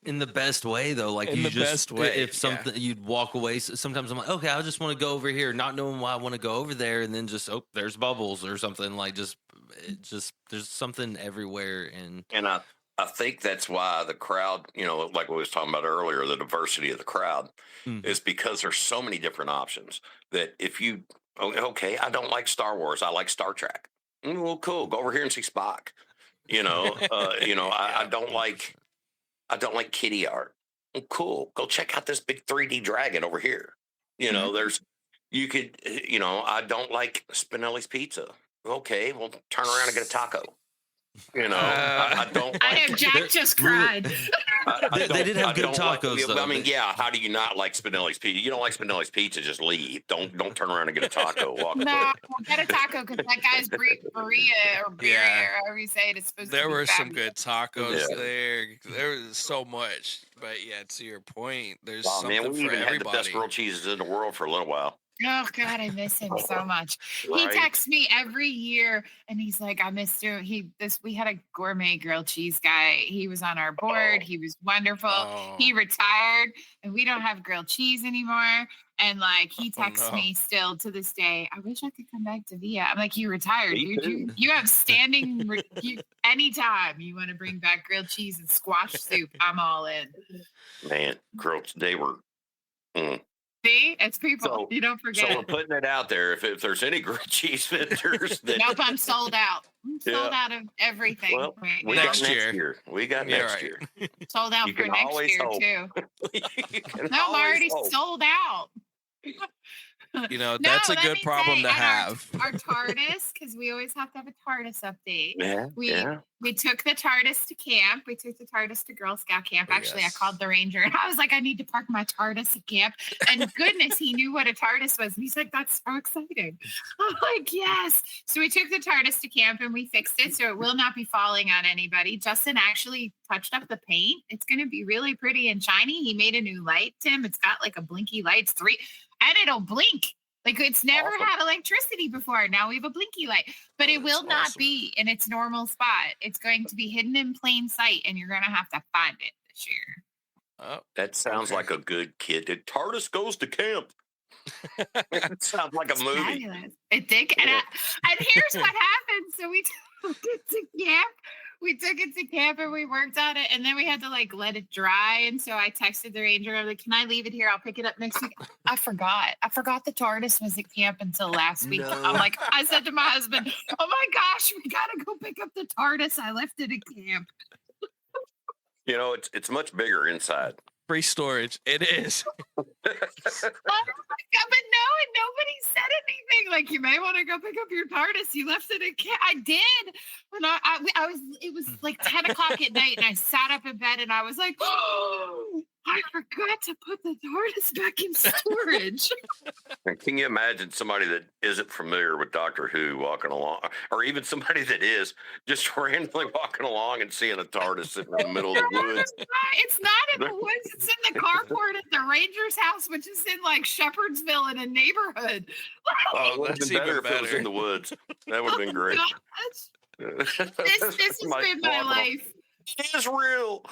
in the best way, though. Like in you the just, best way. if something you'd walk away. Sometimes I'm like, okay, I just want to go over here, not knowing why I want to go over there, and then just there's bubbles or something. Like just there's something everywhere, and I think that's why the crowd, like we was talking about earlier, the diversity of the crowd is because there's so many different options that if you, okay, I don't like Star Wars, I like Star Trek. Well, cool, go over here and see Spock. I don't like kitty art. Well, cool, go check out this big 3D dragon over here. I don't like Spinelli's pizza. Okay, well, turn around and get a taco. I don't. I have Jack just cried. They did have good tacos. I mean, how do you not like Spinelli's pizza? You don't like Spinelli's pizza, just leave. Don't turn around and get a taco. Walk away. Get a taco because that guy's Berea or however you say it. It's supposed there to be were fabulous. some good tacos there. There was so much, but to your point, there's something man, we for even everybody. had the best grilled cheeses in the world for a little while. Oh God, I miss him so much. Right? He texts me every year and he's like, I missed you. We had a gourmet grilled cheese guy. He was on our board. He was wonderful. He retired and we don't have grilled cheese anymore. And like he texts me still to this day. I wish I could come back to Via. I'm like, you retired, dude. You have standing anytime you want to bring back grilled cheese and squash soup. I'm all in. Man, they were. See, it's people. You don't forget. So we're putting it out there. If there's any grilled cheese vendors, nope, I'm sold out. I'm sold out of everything. Well, we got next year. We got next year. Sold out for next year too. No, I'm already sold out. That's a good problem to have. Our TARDIS, because we always have to have a TARDIS update. Yeah, we took the TARDIS to camp. We took the TARDIS to Girl Scout camp. Actually, I called the ranger and I was like, I need to park my TARDIS at camp. And goodness, he knew what a TARDIS was. And he's like, that's so exciting. I'm like, yes. So we took the TARDIS to camp and we fixed it so it will not be falling on anybody. Justin actually touched up the paint. It's going to be really pretty and shiny. He made a new light, Tim. It's got like a blinky light. And it'll blink. Like it's never had electricity before. Now we have a blinky light, but it will not be in its normal spot. It's going to be hidden in plain sight and you're going to have to find it this year. That sounds like a good kid. TARDIS goes to camp. It sounds like a movie. Fabulous. It did. And here's what happened. So we took it to camp. We took it to camp and we worked on it. And then we had to like let it dry. And so I texted the ranger. I'm like, can I leave it here? I'll pick it up next week. I forgot. I forgot the TARDIS was at camp until last week. No. I'm like, I said to my husband, oh my gosh, we got to go pick up the TARDIS. I left it at camp. You know, it's much bigger inside. Free storage. It is. Oh my God, but no, and nobody said anything. Like, you may want to go pick up your TARDIS. You left it at camp. I did. When I was, it was like 10 o'clock at night, and I sat up in bed, and I was like, oh, I forgot to put the TARDIS back in storage. And can you imagine somebody that isn't familiar with Doctor Who walking along, or even somebody that is, just randomly walking along and seeing a TARDIS sitting in the middle of the woods? It's not in the woods. It's in the carport at the ranger's house, which is in like Shepherdsville in a neighborhood. Oh, it would have That's been better even if it was better. in the woods. That would have been great. Gosh, this has been my life. It is real.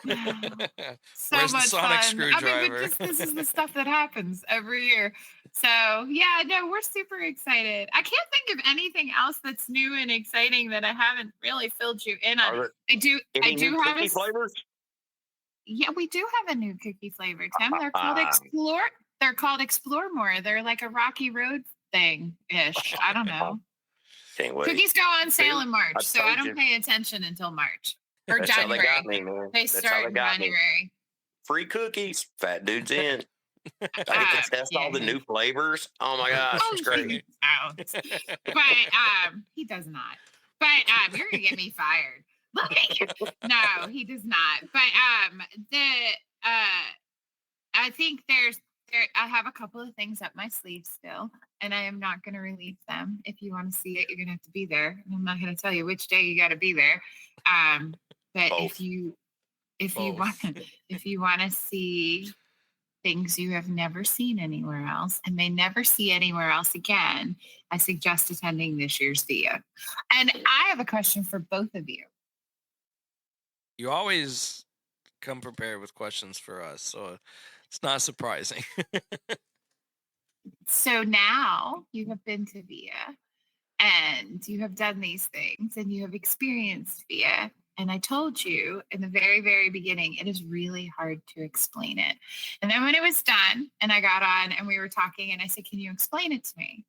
So Where's the much sonic fun. screwdriver? But this is the stuff that happens every year. So yeah, no, we're super excited. I can't think of anything else that's new and exciting that I haven't really filled you in on. I do have cookie flavors? Yeah, we do have a new cookie flavor, Tim. They're called Explore. They're called Explore More. They're like a Rocky Road thing-ish. I don't know. Can't wait. Cookies go on sale in March, I so I told don't you. pay attention until March or That's how they January. got me, man. They That's how start they in got me. January. Free cookies. Fat dude's in. I get to test all the new flavors. Oh my gosh, it's great. But he does not. But you're gonna get me fired. No, he does not. But I think I have a couple of things up my sleeve still, and I am not going to release them. If you want to see it, you're going to have to be there. And I'm not going to tell you which day you got to be there. But Both. if you want to see things you have never seen anywhere else and may never see anywhere else again, I suggest attending this year's Via. And I have a question for both of you. You always come prepared with questions for us, so it's not surprising. So now you have been to Via and you have done these things and you have experienced Via. And I told you in the very, very beginning, it is really hard to explain it. And then when it was done and I got on and we were talking and I said, can you explain it to me?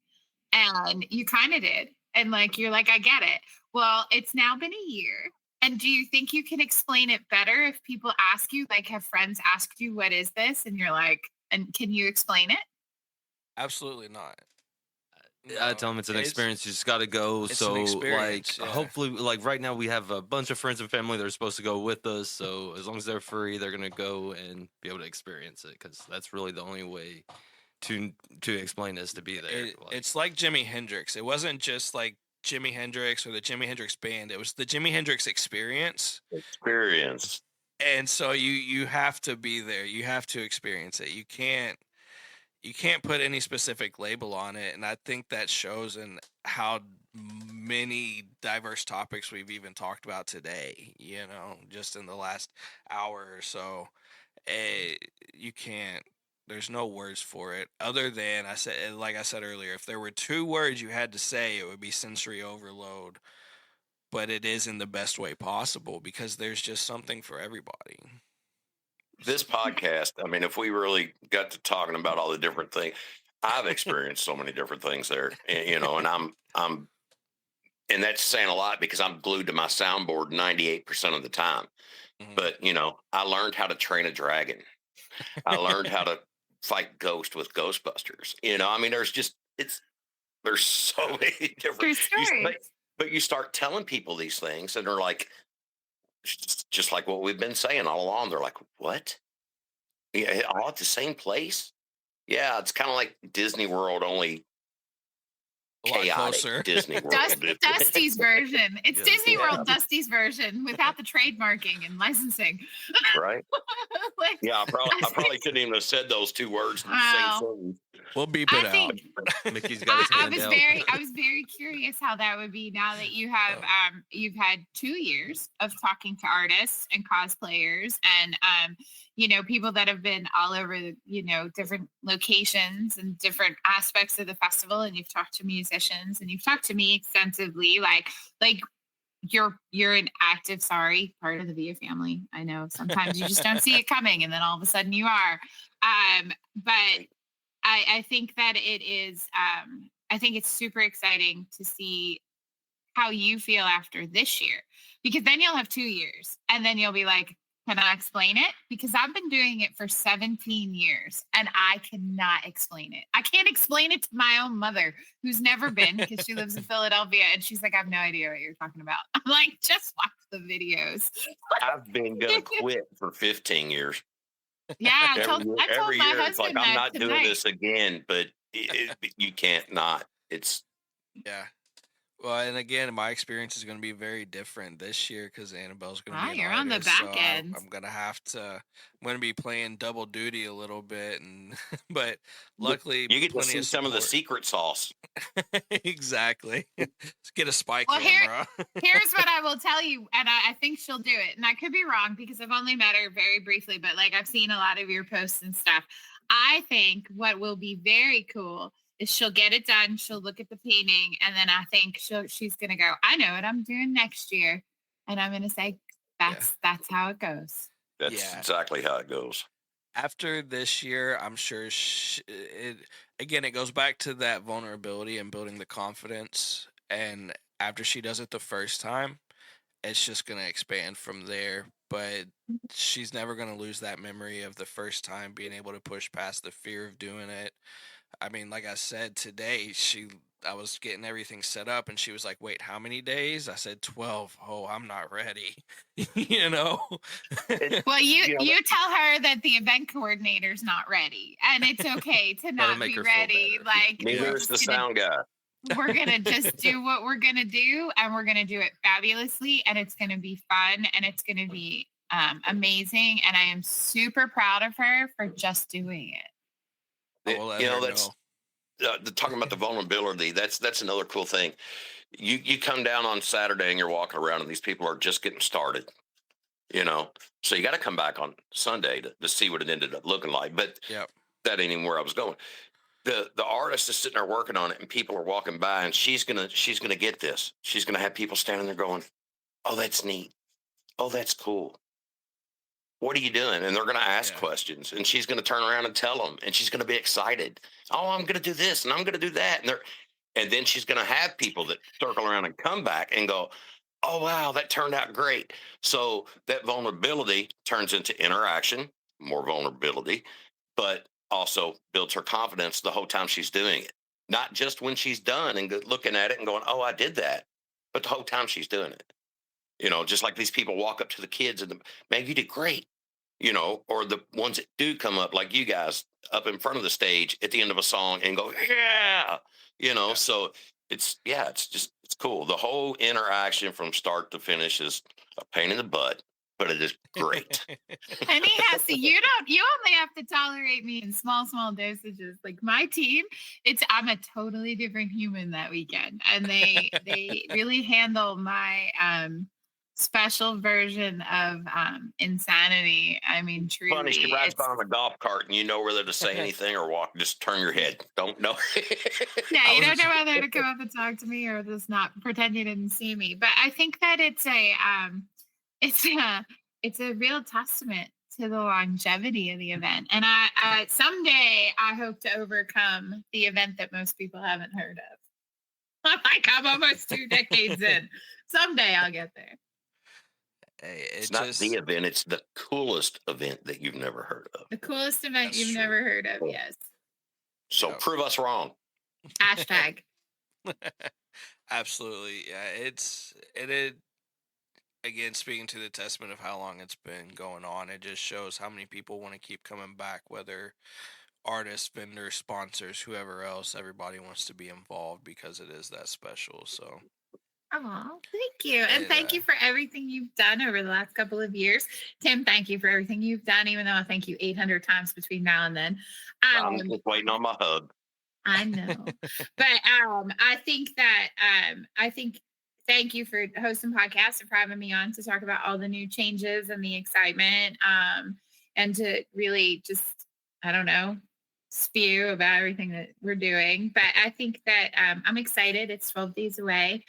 And you kind of did. And like, you're like, I get it. Well, it's now been a year. And do you think you can explain it better if people ask you, like, have friends asked you, what is this? And you're like, and can you explain it? Absolutely not. I tell them it's an experience. You just got to go. It's So, an experience, like, yeah. hopefully, like right now, we have a bunch of friends and family that are supposed to go with us. So, as long as they're free, they're gonna go and be able to experience it because that's really the only way to explain this, to be there. It's like Jimi Hendrix. It wasn't just like Jimi Hendrix or the Jimi Hendrix band. It was the Jimi Hendrix experience. And so you have to be there. You have to experience it. You can't put any specific label on it. And I think that shows in how many diverse topics we've even talked about today, just in the last hour or so. You can't, there's no words for it other than like I said earlier, if there were 2 words you had to say, it would be sensory overload. But it is in the best way possible because there's just something for everybody. This podcast, I mean, if we really got to talking about all the different things, I've experienced so many different things there, and I'm, and that's saying a lot because I'm glued to my soundboard 98% of the time. Mm-hmm. But, I learned how to train a dragon. I learned how to fight ghosts with Ghostbusters. I mean, there's so many different stories. But you start telling people these things and they're like, just like what we've been saying all along. They're like, what? Yeah, all at the same place? Yeah, it's kind of like Disney World, only A lot chaotic closer. Disney World. Dusty's version. It's Yeah. Disney World Dusty's version without the trademarking and licensing. Right? Like, Yeah, I probably couldn't even have said those 2 words in the same Wow. sentence. We'll beep it I out. think Mickey's got to I stand out. was very curious how that would be now that you have you've had 2 years of talking to artists and cosplayers and people that have been all over, different locations and different aspects of the festival. And you've talked to musicians and you've talked to me extensively, like you're an active, part of the Via family. I know sometimes you just don't see it coming and then all of a sudden you are. But I think that it is, I think it's super exciting to see how you feel after this year, because then you'll have 2 years and then you'll be like, can I explain it? Because I've been doing it for 17 years and I cannot explain it. I can't explain it to my own mother, who's never been, because she lives in Philadelphia, and she's like, I have no idea what you're talking about. I'm like, just watch the videos. I've been gonna quit for 15 years. Yeah, I told every my year it's husband like, I'm that not doing tonight. this again, but you can't not. It's Yeah. Well, and again, my experience is going to be very different this year because Annabelle's going to be an You're on the artist, back so end. I'm going to have to. I'm going to be playing double duty a little bit, and but luckily, you get to plenty see of some of the support. secret sauce. Exactly. Let's get a spy Well, camera. Here's what I will tell you, and I think she'll do it. And I could be wrong because I've only met her very briefly, but like I've seen a lot of your posts and stuff. I think what will be very cool is she'll get it done. She'll look at the painting, and then I think she's gonna go, I know what I'm doing next year, and I'm gonna say that's how it goes. That's exactly how it goes. After this year, I'm sure it goes back to that vulnerability and building the confidence. And after she does it the first time, it's just going to expand from there. But she's never going to lose that memory of the first time, being able to push past the fear of doing it. I mean, like I said today, I was getting everything set up and she was like, wait, how many days? I said 12. Oh, I'm not ready. Well, you tell her that the event coordinator's not ready, and it's okay to not be ready. Like, neither is the sound guy. We're gonna just do what we're gonna do, and we're gonna do it fabulously, and it's gonna be fun, and it's gonna be amazing. And I am super proud of her for just doing it. That's talking about the vulnerability. That's another cool thing. You come down on Saturday and you're walking around and these people are just getting started, so you got to come back on Sunday to see what it ended up looking like. But that ain't even where I was going. The artist is sitting there working on it and people are walking by, and she's gonna get this. She's gonna have people standing there going, oh, that's neat. Oh, that's cool. What are you doing? And they're going to ask questions, and she's going to turn around and tell them, and she's going to be excited. Oh, I'm going to do this and I'm going to do that. And then she's going to have people that circle around and come back and go, oh, wow, that turned out great. So that vulnerability turns into interaction, more vulnerability, but also builds her confidence the whole time she's doing it. Not just when she's done and looking at it and going, oh, I did that, but the whole time she's doing it. Just like these people walk up to the kids and man, you did great. Or the ones that do come up like you guys up in front of the stage at the end of a song and go, so it's cool. The whole interaction from start to finish is a pain in the butt, but it is great. And you only have to tolerate me in small dosages. Like my team, I'm a totally different human that weekend. And they really handle my, special version of insanity. I mean, truly. Funny, she rides by on a golf cart and you know whether to say anything or walk. Just turn your head. Don't know. Yeah, you don't know whether to come up and talk to me or just not pretend you didn't see me. But I think that it's a real testament to the longevity of the event. And I someday I hope to overcome the event that most people haven't heard of. Like I'm almost 2 decades in. Someday I'll get there. It's not the event, it's the coolest event that you've never heard of. The coolest event you've never heard of, yes. So prove us wrong. Hashtag. Absolutely. Yeah, again, speaking to the testament of how long it's been going on, it just shows how many people want to keep coming back, whether artists, vendors, sponsors, whoever else, everybody wants to be involved because it is that special. So Oh, thank you. And thank you for everything you've done over the last couple of years. Tim, thank you for everything you've done, even though I thank you 800 times between now and then. I'm just waiting on my hug. I know. But I think thank you for hosting podcasts and for having me on to talk about all the new changes and the excitement. and to really just, I don't know, spew about everything that we're doing. But I think that I'm excited. It's 12 days away.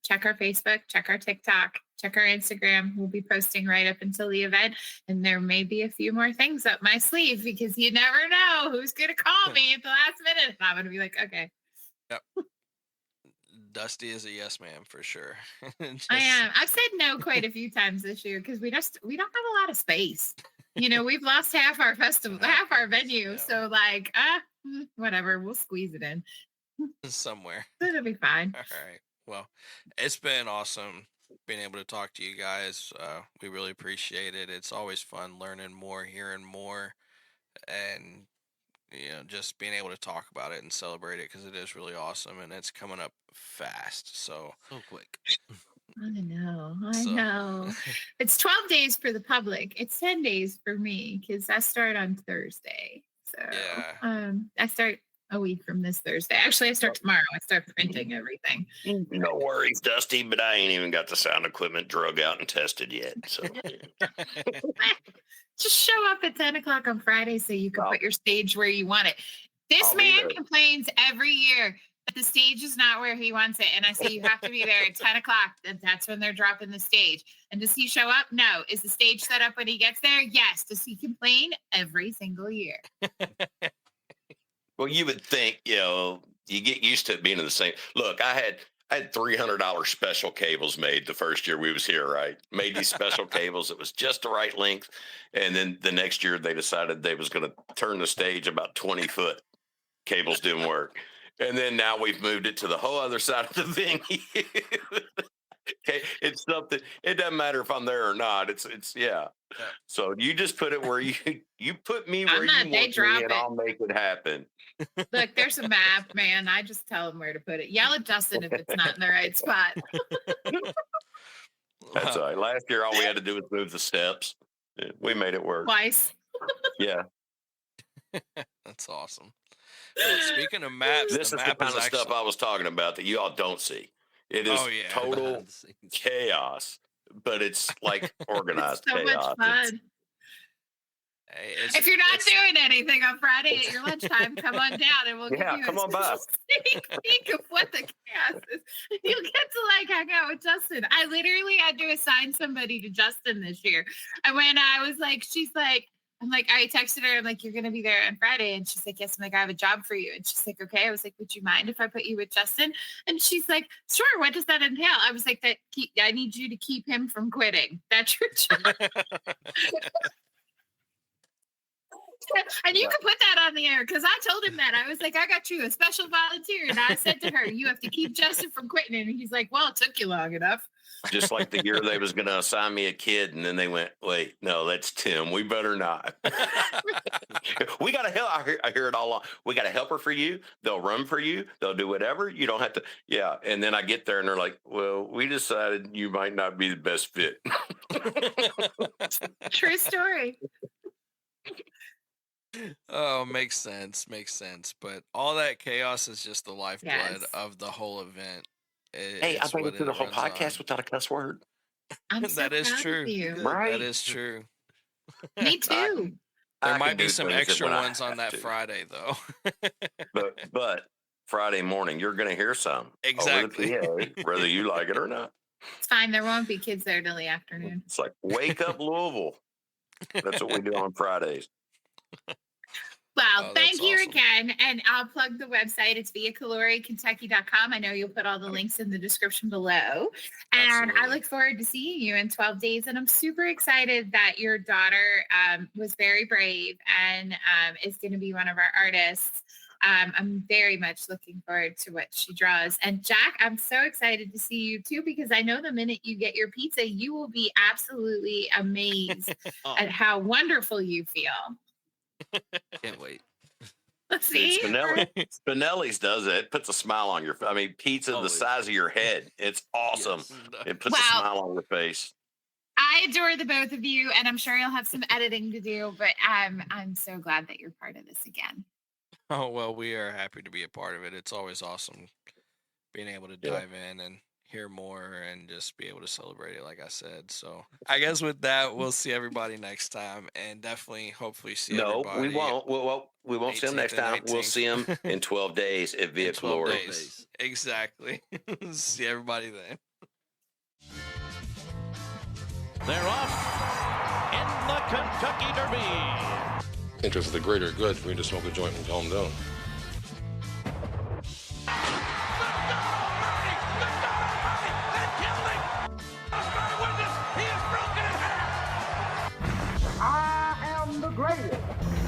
Check our Facebook, check our TikTok, check our Instagram. We'll be posting right up until the event. And there may be a few more things up my sleeve because you never know who's going to call me at the last minute. And I'm going to be like, okay. Yep. Dusty is a yes man for sure. I am. I've said no quite a few times this year because we don't have a lot of space. We've lost half our festival, half our venue. Yeah. So like, whatever, we'll squeeze it in somewhere. It'll be fine. All right. Well, it's been awesome being able to talk to you guys. We really appreciate it. It's always fun learning more, hearing more, and just being able to talk about it and celebrate it because it is really awesome and it's coming up fast. So quick. I know. It's 12 days for the public. It's 10 days for me because I start on Thursday. So I start a week from this Thursday. Actually, I start tomorrow. I start printing everything. No worries, Dusty, but I ain't even got the sound equipment drug out and tested yet. So just show up at 10 o'clock on Friday so you can put your stage where you want it. This man complains every year that the stage is not where he wants it. And I say, you have to be there at 10 o'clock. That's when they're dropping the stage. And does he show up? No. Is the stage set up when he gets there? Yes. Does he complain? Every single year. Well, you would think, you get used to it being in the same. Look, I had $300 special cables made the first year we was here, right? Made these special cables. It was just the right length. And then the next year they decided they was going to turn the stage about 20 foot. Cables didn't work. And then now we've moved it to the whole other side of the venue. Okay, it's something. It doesn't matter if I'm there or not. It's yeah. So you just put it where you put me where you want me, and I'll make it happen. Look, there's a map, man. I just tell them where to put it. Yell at Justin if it's not in the right spot. That's all right. Last year, all we had to do was move the steps. We made it work twice. Yeah, that's awesome. Well, speaking of maps, this is the kind of stuff I was talking about that you all don't see. It is total chaos, but it's like organized so chaos. Much fun. If you're not doing anything on Friday at your lunchtime, come on down and we'll give you come on by. Sneak peek of what the chaos is. You'll get to hang out with Justin. I literally had to assign somebody to Justin this year. And when I was like, I texted her, I'm like, you're going to be there on Friday. And she's like, yes. I'm like, I have a job for you. And she's like, okay. I was like, would you mind if I put you with Justin? And she's like, sure. What does that entail? I was like, I need you to keep him from quitting. That's your job. And you can put that on the air because I told him that. I was like, I got you a special volunteer. And I said to her, you have to keep Justin from quitting. And he's like, well, it took you long enough. Just like the year they was going to assign me a kid. And then they went, wait, no, that's Tim. We better not. We got to help. I hear it all along. We got a helper for you. They'll run for you. They'll do whatever. You don't have to. Yeah. And then I get there and they're like, well, we decided you might not be the best fit. True story. Oh, makes sense. But all that chaos is just the lifeblood of the whole event. Hey, I made it through the whole podcast without a cuss word. I'm so that is proud true. Of you. Right? That is true. Me too. There might be some extra ones on that Friday, though. but Friday morning, you're going to hear some. Exactly. Over the PA, whether you like it or not. It's fine. There won't be kids there till the afternoon. It's like, wake up, Louisville. That's what we do on Fridays. Well, thank you again. And I'll plug the website. It's viacolorikentucky.com. I know you'll put all the links in the description below. And I look forward to seeing you in 12 days. And I'm super excited that your daughter was very brave and is going to be one of our artists. I'm very much looking forward to what she draws. And Jack, I'm so excited to see you too, because I know the minute you get your pizza, you will be absolutely amazed at how wonderful you feel. Can't wait. Let's see. Spinelli's does it. It puts a smile on your face. I mean, pizza the size of your head. It's awesome. Yes. It puts a smile on your face. I adore the both of you, and I'm sure you'll have some editing to do, but I'm so glad that you're part of this again. Oh, well, we are happy to be a part of it. It's always awesome being able to dive in and hear more and just be able to celebrate it, like I said. So I guess with that, we'll see everybody next time, and definitely, hopefully, see No, everybody. we won't. We won't see them 18th next and time. We'll 19th. see them in 12 days at Via In 12 Colori. days. Exactly. See everybody then. They're off in the Kentucky Derby. Interest of the greater good for me to smoke a joint and calm down. I am the greatest.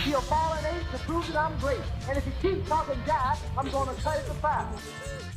He'll fall an ace to prove that I'm great. And if he keeps talking jive, I'm going to cut it to 5.